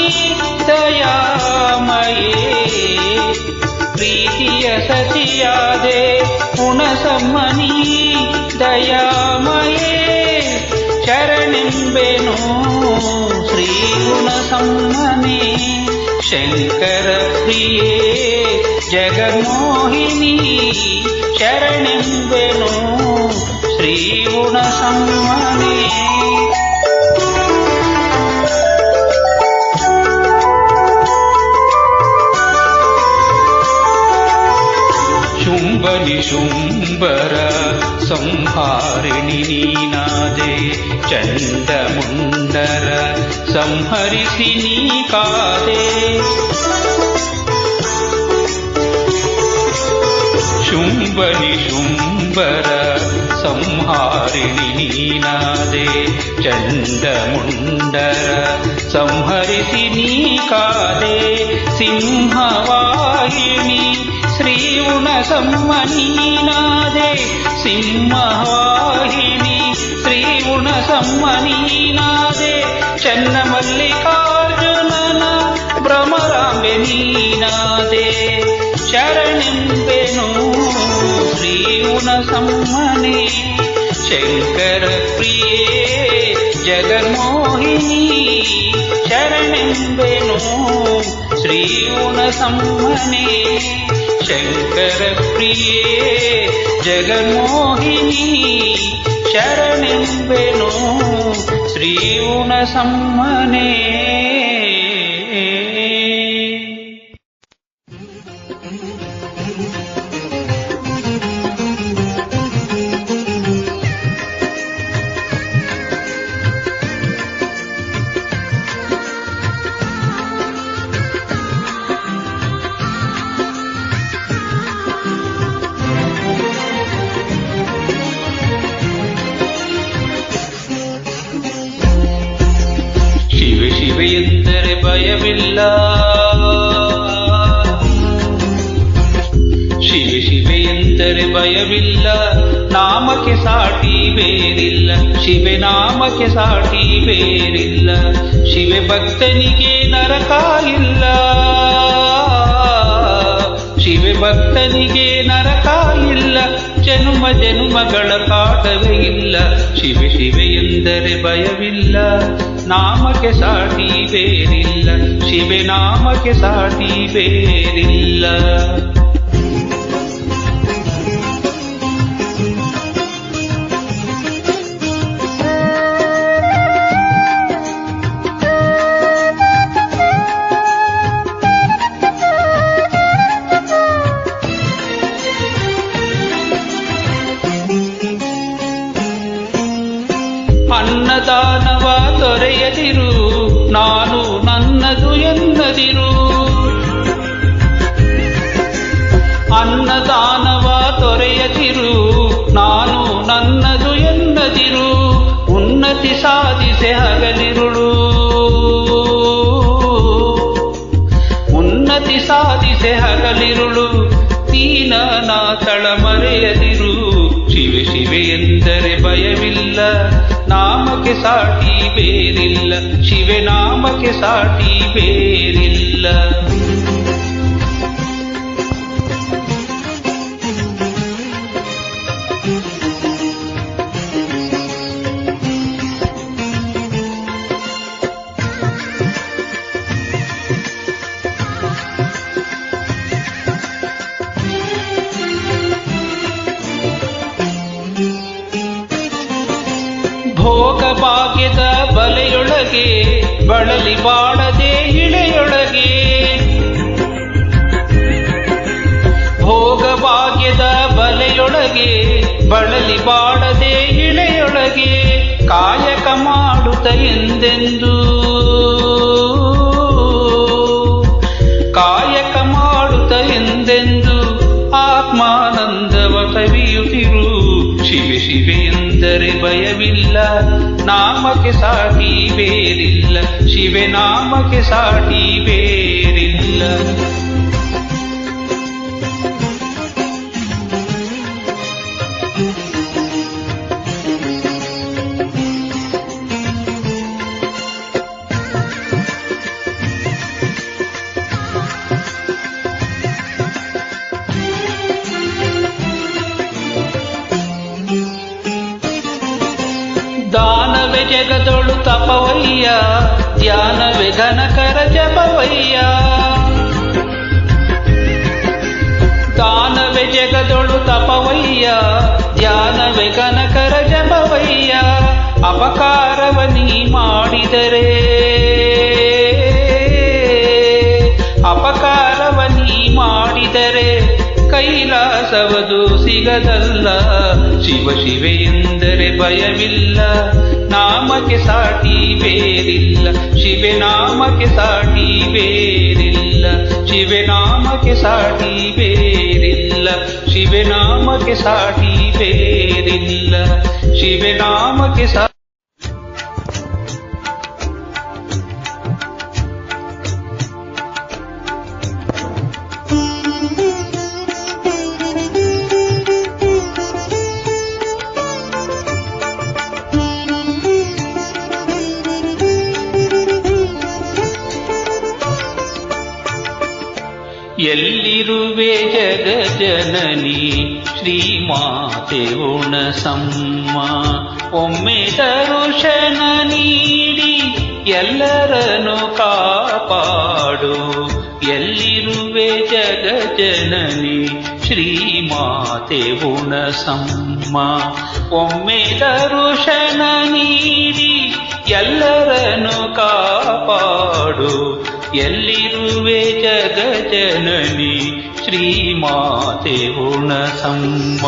ದಯಾಮಯೇ ಪ್ರೀತಿಯ ಸತಿಯಾದೆ ಉಣಸಮ್ಮನಿ ದಯಾಮಯೇ ಶರಣೆಂಬೆನು ಶ್ರೀ ಗುಣಸಮ್ಮನೆ ಶಂಕರ ಪ್ರಿಯೇ ಜಗನ್ಮೋಹಿನಿ ಶರಣೆಂಬೆನು ಶ್ರೀ ಗುಣಸಮ್ಮನೆ ಶುಂಭನಿ ಶುಂಭರ ಸಂಹಾರಿಣಿ ನೀನಾದೆ ಚಂಡಮುಂಡರ ಸಂಹರಿಸಿ ನೀ ಕಾದೆ ಶುಂಭನಿ ಶುಂಭರ ಸಂಹಾರಿಣಿ ನೀನಾದೆ ಚಂಡಮುಂಡರ ಸಂಹರಿಸಿ ನೀ ಕಾದೆ ಸಿಂಹವಾಹಿನಿ ಶ್ರೀ ಗುಣಸಮ್ಮನೀನಾದೆ ಸಿಂಹವಾಹಿನಿ ಶ್ರೀ ಗುಣಸಮ್ಮನೀನಾದೆ ಚನ್ನಮಲ್ಲಿಕಾರ್ಜುನನ ಭ್ರಮರಾಂಬೆ ನೀನಾದೆ ಶರಣೆಂಬೆನು ಶ್ರೀ ಗುಣಸಮ್ಮನೆ ಶಂಕರ ಪ್ರಿಯೇ ಜಗನ್ಮೋಹಿನಿ ಶರಣೆಂಬೆನು ಶ್ರೀ ಗುಣಸಮ್ಮನೆ ಶಂಕರ ಪ್ರಿಯೇ ಜಗನ್ಮೋಹಿನಿ ಶರಣೆಂಬೆನು ಶ್ರೀ ಗುಣಸಮ್ಮನೆ ಎಂದರೆ ಭಯವಿಲ್ಲ ಶಿವೆ ಶಿವೆ ಎಂದರೆ ಭಯವಿಲ್ಲ ನಾಮಕ್ಕೆ ಸಾಟಿ ಬೇರಿಲ್ಲ ಶಿವೆ ನಾಮಕ್ಕೆ ಸಾಟಿ ಬೇರಿಲ್ಲ ಶಿವೆ ಭಕ್ತನಿಗೆ ನರಕ ಇಲ್ಲ ಶಿವೆ ಭಕ್ತನಿಗೆ ನರಕ ಇಲ್ಲ ಜನುಮ ಜನುಮಗಳ ಕಾಟವೇ ಇಲ್ಲ ಶಿವೆ ಶಿವೆ ಎಂದರೆ ಭಯವಿಲ್ಲ ನಾಮಕ್ಕೆ ಸಾಟಿ ಬೇರಿಲ್ಲ ಶಿವೆ ನಾಮಕ್ಕೆ ಸಾಟಿ ಬೇರಿಲ್ಲ ಅನ್ನದಾನವ ತೊರೆಯದಿರು ನಾನು ನನ್ನದು ಎನ್ನದಿರು ಅನ್ನದಾನವ ತೊರೆಯದಿರು ನಾನು ನನ್ನದು ಎನ್ನದಿರು ಉನ್ನತಿ ಸಾಧಿಸೆ ಹಗಲಿರುಳು ಉನ್ನತಿ ಸಾಧಿಸೆ ಹಗಲಿರುಳು ದೀನನ ತಳಮರೆಯದಿರು ಶಿವೆ ಶಿವೆ ಎಂದರೆ ಭಯವಿಲ್ಲ ನಾಮಕ್ಕೆ ಸಾಟಿ ಬೇರಿಲ್ಲ ಶಿವೆ ನಾಮಕ್ಕೆ ಸಾಟಿ ಬೇರಿಲ್ಲ ಭೋಗ ಭಾಗ್ಯದ ಬಲೆಯೊಳಗೆ ಬಳಲಿ ಬಾಡದೆ ಇಳೆಯೊಳಗೆ ಭೋಗ ಭಾಗ್ಯದ ಬಲೆಯೊಳಗೆ ಬಳಲಿ ಬಾಡದೆ ಇಳೆಯೊಳಗೆ ಕಾಯಕ ಮಾಡುತ್ತ ಎಂದೆಂದು ಅಮೃತ ಎಂದೆಂದು ಆತ್ಮಾನಂದವ ಕವಿಯುತ್ತಿರು. ಶಿವೆ ಶಿವೆ ಎಂದರೆ ಭಯವಿಲ್ಲ, ನಾಮಕ್ಕೆ ಸಾಟಿ ಬೇರಿಲ್ಲ. ಶಿವೆ ನಾಮಕ್ಕೆ ಸಾಟಿ ಬೇರಿಲ್ಲ. ದಾನವೇ ಜಗದೊಳು ತಪವಯ್ಯ, ಧ್ಯಾನವೇ ಘನಕರ ಜಪವಯ್ಯ. ದಾನವೇ ಜಗದೊಳು ತಪವಯ್ಯ, ಧ್ಯಾನವೇ ಘನಕರ ಜಪವಯ್ಯ. ಅಪಕಾರವ ನೀ ಮಾಡಿದರೆ, ಅಪಕಾರವ ನೀ ಮಾಡಿದರೆ ಕೈಲಾಸವದು ಸಿಗದಲ್ಲ. ಶಿವ ಶಿವೆ ಎಂದರೆ ಭಯವಿಲ್ಲ, ನಾಮಕ್ಕೆ ಸಾಟಿ ಬೇರಿಲ್ಲ. ಶಿವೆ ನಾಮಕ್ಕೆ ಸಾಟಿ ಬೇರಿಲ್ಲ. ಶಿವೆ ನಾಮಕ್ಕೆ ಸಾಟಿ ಬೇರಿಲ್ಲ. ಶಿವೆ ನಾಮಕ್ಕೆ ಸಾಟಿ ಬೇರಿಲ್ಲ. ಶಿವೆ ನಾಮಕ್ಕೆ ಸಾಟಿ. ಎಲ್ಲಿರುವೆ ಜಗಜನನಿ ಶ್ರೀಮಾತೆ ಉಣಸಮ್ಮ, ಒಮ್ಮೆ ದರ್ಶನ ನೀಡಿ ಎಲ್ಲರನ್ನು ಕಾಪಾಡು. ಎಲ್ಲಿರುವೆ ಜಗಜನನಿ ಶ್ರೀಮಾತೆ ಉಣಸಮ್ಮ, ಒಮ್ಮೆ ದರ್ಶನ ನೀಡಿ ಎಲ್ಲರನ್ನು ಕಾಪಾಡು. ಎಲ್ಲಿರುವೆ ಜಗಜನನಿ ಶ್ರೀಮಾತೆ ಉಣಸಮ್ಮ.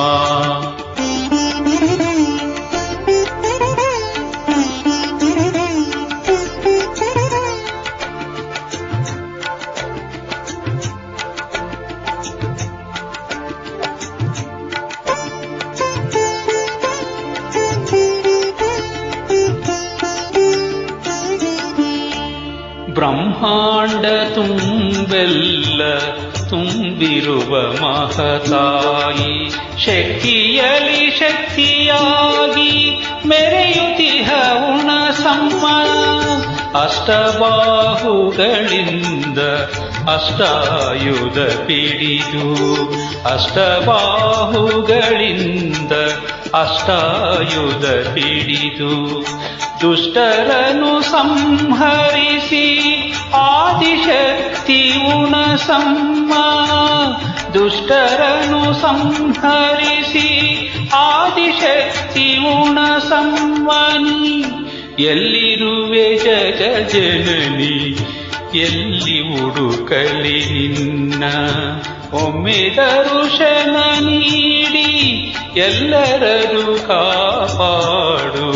ಬ್ರಹ್ಮಾಂಡ ತುಂಬೆಲ್ಲ ತುಂಬಿರುವ ಮಹತಾಯಿ, ಶಕ್ತಿಯಲಿ ಶಕ್ತಿಯಾಗಿ ಮೆರೆಯುತ್ತಿಹ ಉಣಸಮ್ಮ. ಅಷ್ಟಬಾಹುಗಳಿಂದ ಅಷ್ಟಾಯುಧ ಪಿಡಿದು, ಅಷ್ಟಬಾಹುಗಳಿಂದ ಅಷ್ಟಾಯುಧ ಪಿಡಿದು ದುಷ್ಟರನ್ನು ಸಂಹರಿಸಿ ಆದಿಶಕ್ತಿ ಉಣಸಮ್ಮ. ದುಷ್ಟರನ್ನು ಸಂಹರಿಸಿ ಆದಿಶಕ್ತಿ ಉಣಸಮ್ಮನಿ. ಎಲ್ಲಿರುವೆ ಜಗಜನನಿ ಎಲ್ಲಿ ಹುಡುಕಲಿ ನಿನ್ನ, ಒಮ್ಮೆ ದರ್ಶನ ನೀಡಿ ಎಲ್ಲರನ್ನು ಕಾಪಾಡು.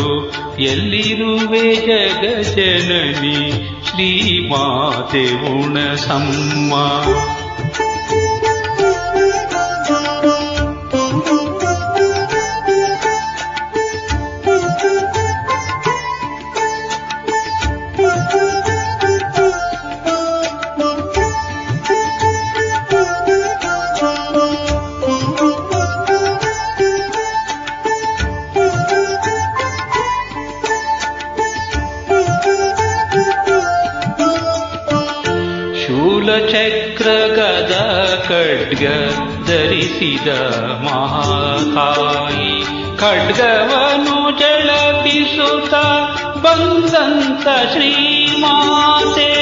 ಎಲ್ಲಿರುವೆ ಜಗಜನನಿ ಶ್ರೀಮಾತೆ ಉಣಸಮ್ಮ. ಚಕ್ರ ಗದ ಖಡ್ಗ ಧರಿಸಿದ ಮಹಾತಾಯಿ, ಖಡ್ಗವನು ಜಳಪಿಸುತ್ತ ಬಂದಂತ ಶ್ರೀಮಾತೆ.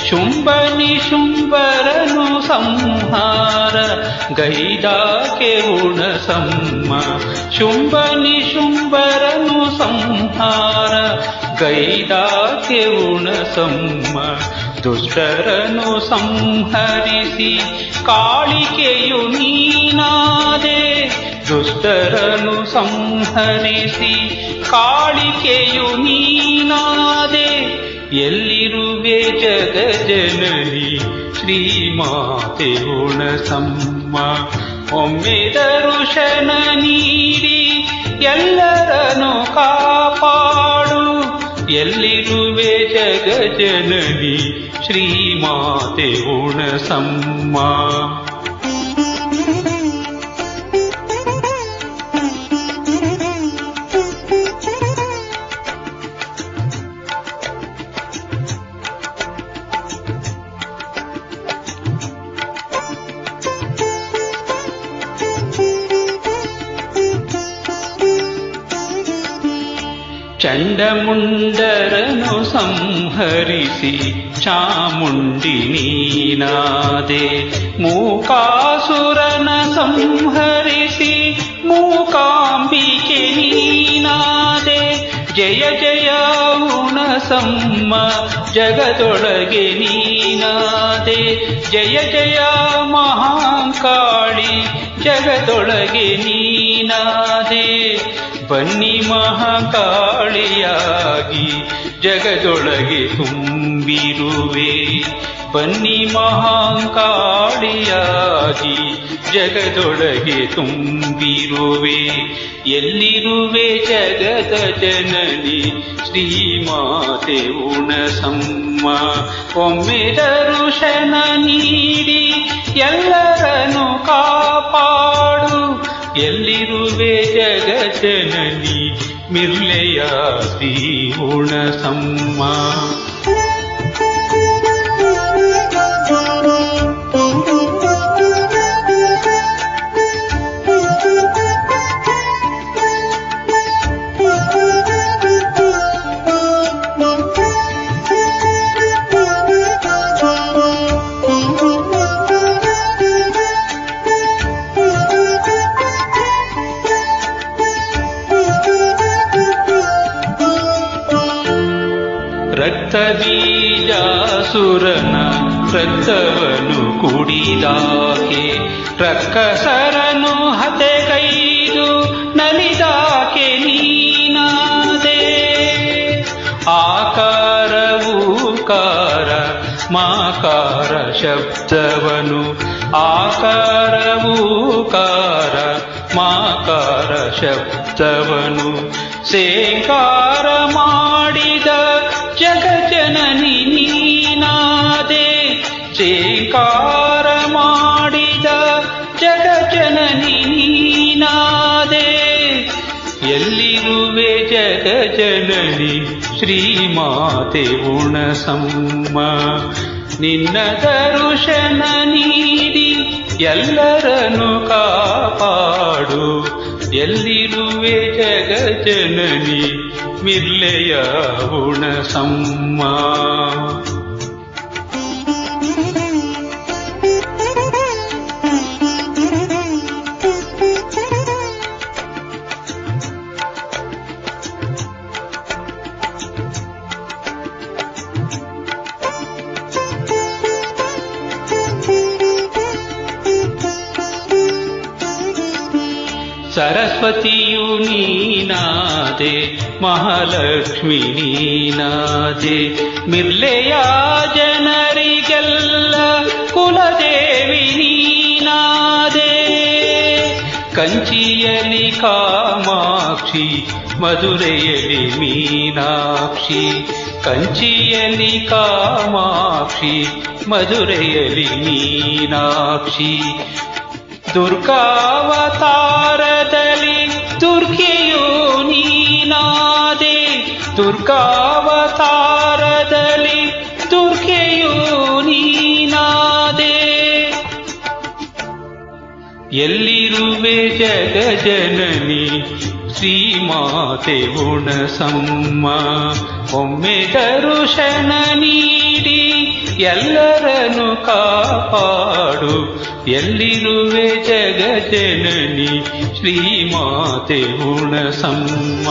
ಶುಂಭನಿ ಶುಂಭರನು ಸಂಹಾರ ಗೈದಾಕೆ ಉಣಸಮ್ಮ. ಶುಂಭನಿ ಶುಂಭರನು ಸಂಹಾರ ಗೈದಾಕೆ ಉಣಸಮ್ಮ. ದುಷ್ಟರನು ಸಂಹರಿಸಿ ಕಾಳಿಕೆಯು ನೀನಾದೆ. ದುಷ್ಟರನು ಸಂಹರಿಸಿ ಕಾಳಿಕೆಯು ನೀನಾದೆ. ಎಲ್ಲಿರುವೆ ಜಗಜನನಿ ಶ್ರೀಮಾತೆ ಹುಣಸಮ್ಮ. ಒಮ್ಮೆ ದರುಶನ ನೀಡಿ ಎಲ್ಲರನ್ನು ಕಾಪಾಡು, ಎಲ್ಲಿರುವೆ ಜಗಜನನಿ ಶ್ರೀಮಾತೆ ಹುಣಸಮ್ಮ. ಚಂಡಮುಂಡರನು ಸಂಹರಿಸಿ ಚಾಮುಂಡಿ ನೀನಾದೆ, ಮೂಕಾಸುರನ ಸಂಹರಿಸಿ ಮೂಕಾಂಬಿಕೆ ನೀನಾದೆ. ಜಯ ಜಯ ಹುಣಸಮ್ಮ ಜಗದೊಳಗೆ ನೀನಾದೆ, ಜಯ ಜಯ ಮಹಾಕಾಳಿ ಜಗದೊಳಗೆ ನೀನಾದೆ. ಬನ್ನಿ ಮಹಾಕಾಳಿಯಾಗಿ ಜಗದೊಳಗೆ ತುಂಬಿರುವೆ, ಬನ್ನಿ ಮಹಾಕಾಳಿಯಾಗಿ ಜಗದೊಳಗೆ ತುಂಬಿರುವೆ. ಎಲ್ಲಿರುವೆ ಜಗದ ಜನನಿ ಶ್ರೀಮಾತೆ ಹುಣಸಮ್ಮ. ಒಮ್ಮೆ ದರುಶನ ನೀಡಿ ಎಲ್ಲರನ್ನು ಕಾಪಾಡು, ಎಲ್ಲಿರುವೆ ಜಗಜನನಿ ಮಿರ್ಲೆಯ ಶ್ರೀ ಹುಣಸಮ್ಮ. ರಕ್ತಬೀಜಾಸುರನ ರಕ್ತವನು ಕುಡಿದಾಕೆ, ರಕ್ಕಸರನು ಹತೆಗೈದು ನಲಿದಾಕೆ ನೀನಾದೆ. ಆಕಾರವು ಕಾರ ಮಾಕಾರ ಶಬ್ದವನು, ಆಕಾರವು ಕಾರ ಮಾಕಾರ ಶಬ್ದವನು ಸೇಕಾರ ಮಾಡಿದ ಜಗಜನನಿ ನೀನಾದೆ. ಸೇಕಾರ ಮಾಡಿದ ಜಗಜನನಿ ನೀನಾದೆ. ಎಲ್ಲಿರುವೆ ಜಗಜನನಿ ಶ್ರೀಮಾತೆ ಹುಣಸಮ್ಮ. ನಿನ್ನ ದರುಶನ ನೀಡಿ ಎಲ್ಲರನ್ನು ಕಾಪಾಡು, ಎಲ್ಲಿರುವೆ ಜಗಜನನಿ ಮಿರ್ಲೆಯ ಹುಣಸಮ್ಮ. ಸರಸ್ವತಿಯು ನೀನಾದೆ, ಮಹಾಲಕ್ಷ್ಮಿ ನೀನಾದೆ. ಮಿರ್ಲೆಯ ಜನರಿಗೆಲ್ಲ ಕುಲದೇವಿ ನೀನಾದೆ. ಕಂಚಿಯಲಿ ಕಾಮಾಕ್ಷಿ, ಮಧುರೆಯಲಿ ಮೀನಾಕ್ಷಿ. ಕಂಚಿಯಲಿ ಕಾಮಾಕ್ಷಿ, ಮಧುರೆಯಲಿ ಮೀನಾಕ್ಷಿ. ದುರ್ಗಾವತಾರದಲ್ಲಿ ದುರ್ಗೆಯು ನೀನಾದೆ. ದುರ್ಗಾವತಾರದಲ್ಲಿ ದುರ್ಗೆಯು ನೀನಾದೆ. ಎಲ್ಲಿರುವೆ ಜಗಜನನಿ ಶ್ರೀಮಾತೆ ಹುಣಸಮ್ಮ. ಒಮ್ಮೆ ದರುಶನ ನೀಡಿ ಎಲ್ಲರನ್ನು ಕಾಪಾಡು, ಎಲ್ಲಿರುವೆ ಜಗಜನನಿ ಶ್ರೀಮಾತೆ ಹುಣಸಮ್ಮ.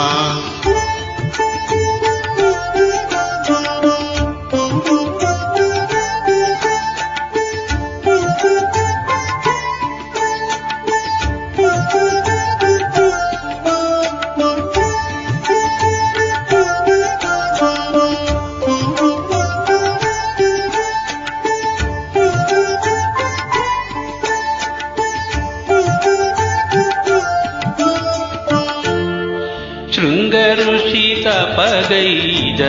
ಗೈದ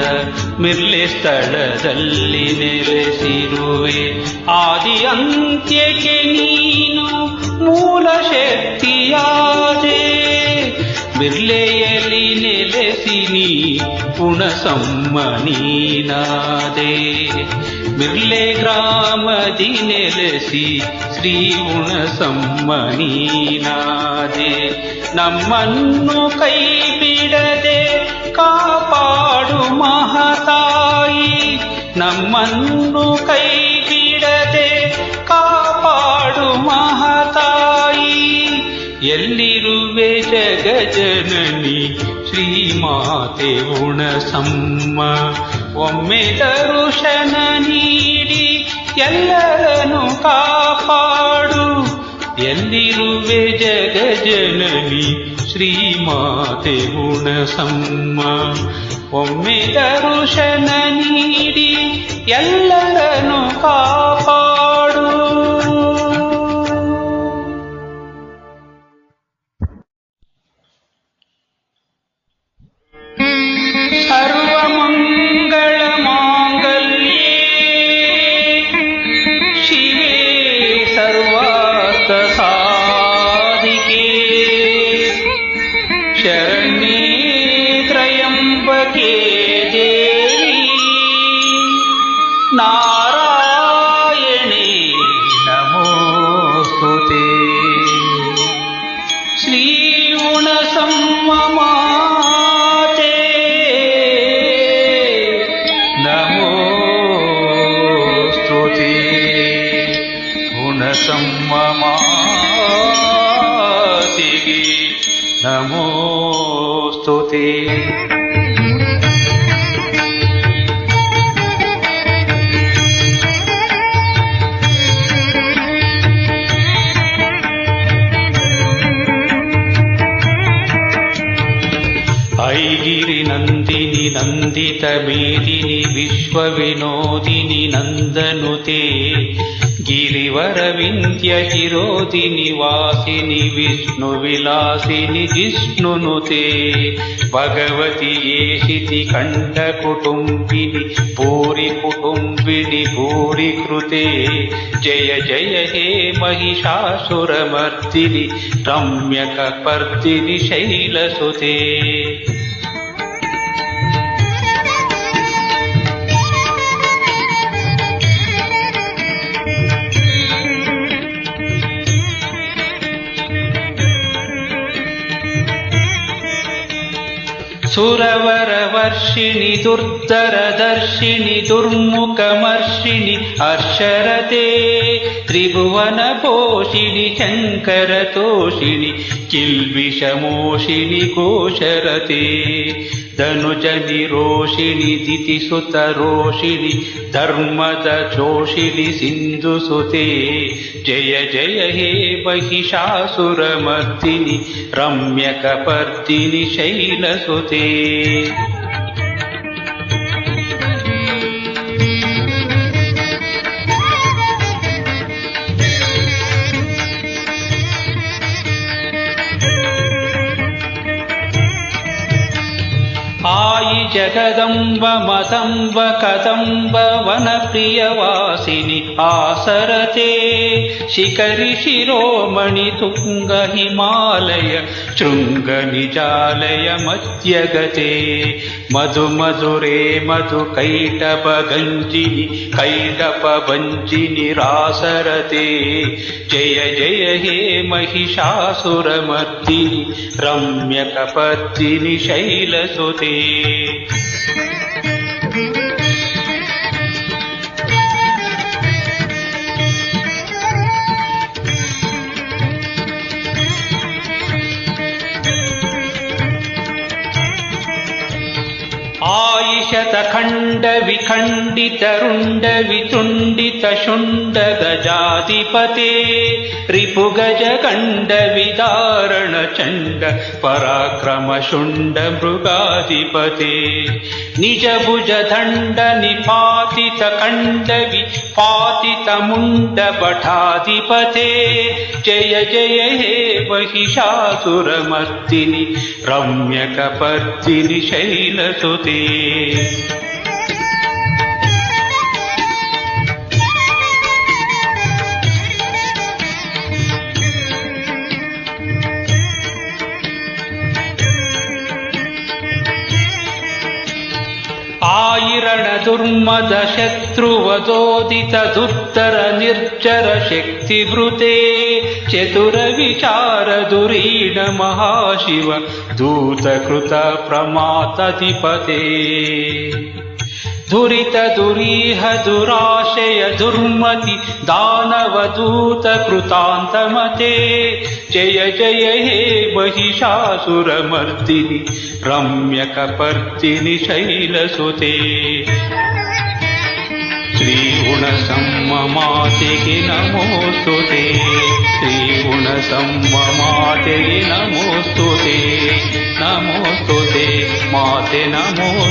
ಮಿರ್ಲೆ ಸ್ಥಳದಲ್ಲಿ ನೆಲೆಸಿರುವೆ. ಆದಿ ಅಂತ್ಯಕ್ಕೆ ನೀನು ಮೂಲ ಶಕ್ತಿಯಾದೆ. ಬಿರ್ಲೆಯಲ್ಲಿ ನೆಲೆಸಿ ನೀ ಹುಣಸಮ್ಮ ನೀನಾದೆ. ಬಿರ್ಲೆ ಗ್ರಾಮದಿ ನೆಲೆಸಿ ಶ್ರೀ ಹುಣಸಮ್ಮ ನೀನಾದೆ. ನಮ್ಮನ್ನು ಕೈ ಬಿಡದೆ ಕಾಪಾಡು ಮಹಾತಾಯಿ. ನಮ್ಮನ್ನು ಕೈ ಬಿಡದೆ ಕಾಪಾಡು ಮಹಾತಾಯಿ. ಎಲ್ಲಿರುವೆ ಜಗಜನನಿ ಶ್ರೀಮಾತೆ ಹುಣಸಮ್ಮ. ಒಮ್ಮೆ ದರುಶನ ನೀಡಿ ಎಲ್ಲರನ್ನು ಕಾಪಾಡು. ಎಲ್ಲಿರುವೆ ಜಗಜನನಿ ಶ್ರೀಮಾತೆ ಹುಣಸಮ್ಮ. ಒಮ್ಮೆ ದರುಶನ ನೀಡಿ ಎಲ್ಲರನ್ನು ಕಾಪಾಡು. ಸರ್ವಮಂಗಳ ಮಾಂಗಲ್ಯೇ ಶಿವೇ ಸರ್ವಾರ್ಥ ಸಾಧಿಕೆ. ಶರಣ್ಯೇ ತ್ರಯಂಬಕೆ ದೇವಿ ನಾರಾಯಣೇ ನಮೋಸ್ತುತೇ. ಶ್ರೀ ಹುಣಸಮ್ಮ ಮಾತೆ ನಮೋಸ್ತುತೇ. ಹುಣಸಮ್ಮ ಮಾತೆಗೆ ನಮೋಸ್ತುತೇ. ಐಗಿರಿ ನಂದಿನಿ ನಂದಿತ ಮೇದಿನಿ ವಿಶ್ವ ವಿನೋದಿನಿ ನಂದನುತೆ. ಗಿರಿವರ ವಿಂಧ್ಯ ಶಿರೋದಿನಿ ವಾಸಿನಿ ವಿಷ್ಣು ವಿಲಾಸಿನಿ ಜಿಷ್ಣುನುತೆ. ಭಗವತಿ ಏಷಿತಿ ಕಂಠ ಕುಟುಂಬಿನಿ ಭೂರಿ ಕುಟುಂಬಿನಿ ಭೂರಿ ಕೃತೆ. ಜಯ ಜಯ ಹೇ ಮಹಿಷಾಸುರಮರ್ದಿನಿ ರಮ್ಯಕಪರ್ದಿನಿ ಶೈಲಸುತೆ. ಸುರವರ ವರ್ಷಿಣಿ ದುರ್ಧರ ದರ್ಶಿನಿ ದುರ್ಮುಖಮರ್ಷಿಣಿ ಅರ್ಷರತೆ. ತ್ರಿಭುವನ ಪೋಷಿಣಿ ಶಂಕರ ತೋಷಿಣಿ ಕಿಲ್ಬಿಷಮೋಷಿಣಿ ಘೋಷರತೆ. ಧನುಜನಿ ರೋಷಿಣಿ ದಿತಿಸುತ ರೋಷಿಣಿ ಧರ್ಮದ ಚೋಷಿಣಿ ಸಿಂಧುಸುತೆ. ಜಯ ಜಯ ಹೇ ಮಹಿಷಾಸುರಮರ್ದಿನಿ ರಮ್ಯಕಪರ್ದಿನಿ ಶೈಲಸುತೆ. ಆಯಿ ಜಗದಂಬ ಮದಂಬ ಕದಂಬ ವನಪ್ರಿಯವಾಸಿನಿ ಆಸರತೆ. ಶಿಖರಿ ಶಿರೋಮಣಿ ತುಂಗ ಹಿಮಾಲಯ ಶೃಂಗ ನಿಜಾಲಯ ಮಧ್ಯಗತೆ. ಮಧು ಮಧುರೇ ಮಧು ಕೈಟಪ ಗಂಜಿನಿ ಕೈಟಪ ಭಂಜಿನಿ ರಾಸರತೆ. ಜಯ ಜಯ ಹೇ ಮಹಿಷಾಸುರಮರ್ದಿನಿ ರಮ್ಯಕಪರ್ದಿನಿ ಶೈಲಸುತೆ. ಆಯಿಷ विशत खण्ड विखण्डित रुण्ड वितुण्डित शुण्ड गजाधिपते रिपु गज गण्ड विदारण चण्ड पराक्रम शुण्ड मृगाधिपते निज भुज दण्ड निपातित खण्ड विपातित मुण्ड भटाधिपते जय जय हे महिषासुरमर्दिनि रम्यकपर्दिनि शैलसुते आयिरण दुर्मद शत्रुवदोदित दुर्धर निर्जर शक्तिभृते चतुर विचार दुरीण महाशिव दूतकृत प्रमातधिपते दुरित दुरीह दुराशय दुर्मति दानवदूत कृतान्तमते जय जय हे महिषासुरमर्दिनि रम्यकपर्दिनि शैलसुते श्रीगुणसम्ममातेगे नमोस्तुते श्रीगुणसम्ममातेगे नमोस्तुते नमोस्तुते माते नमो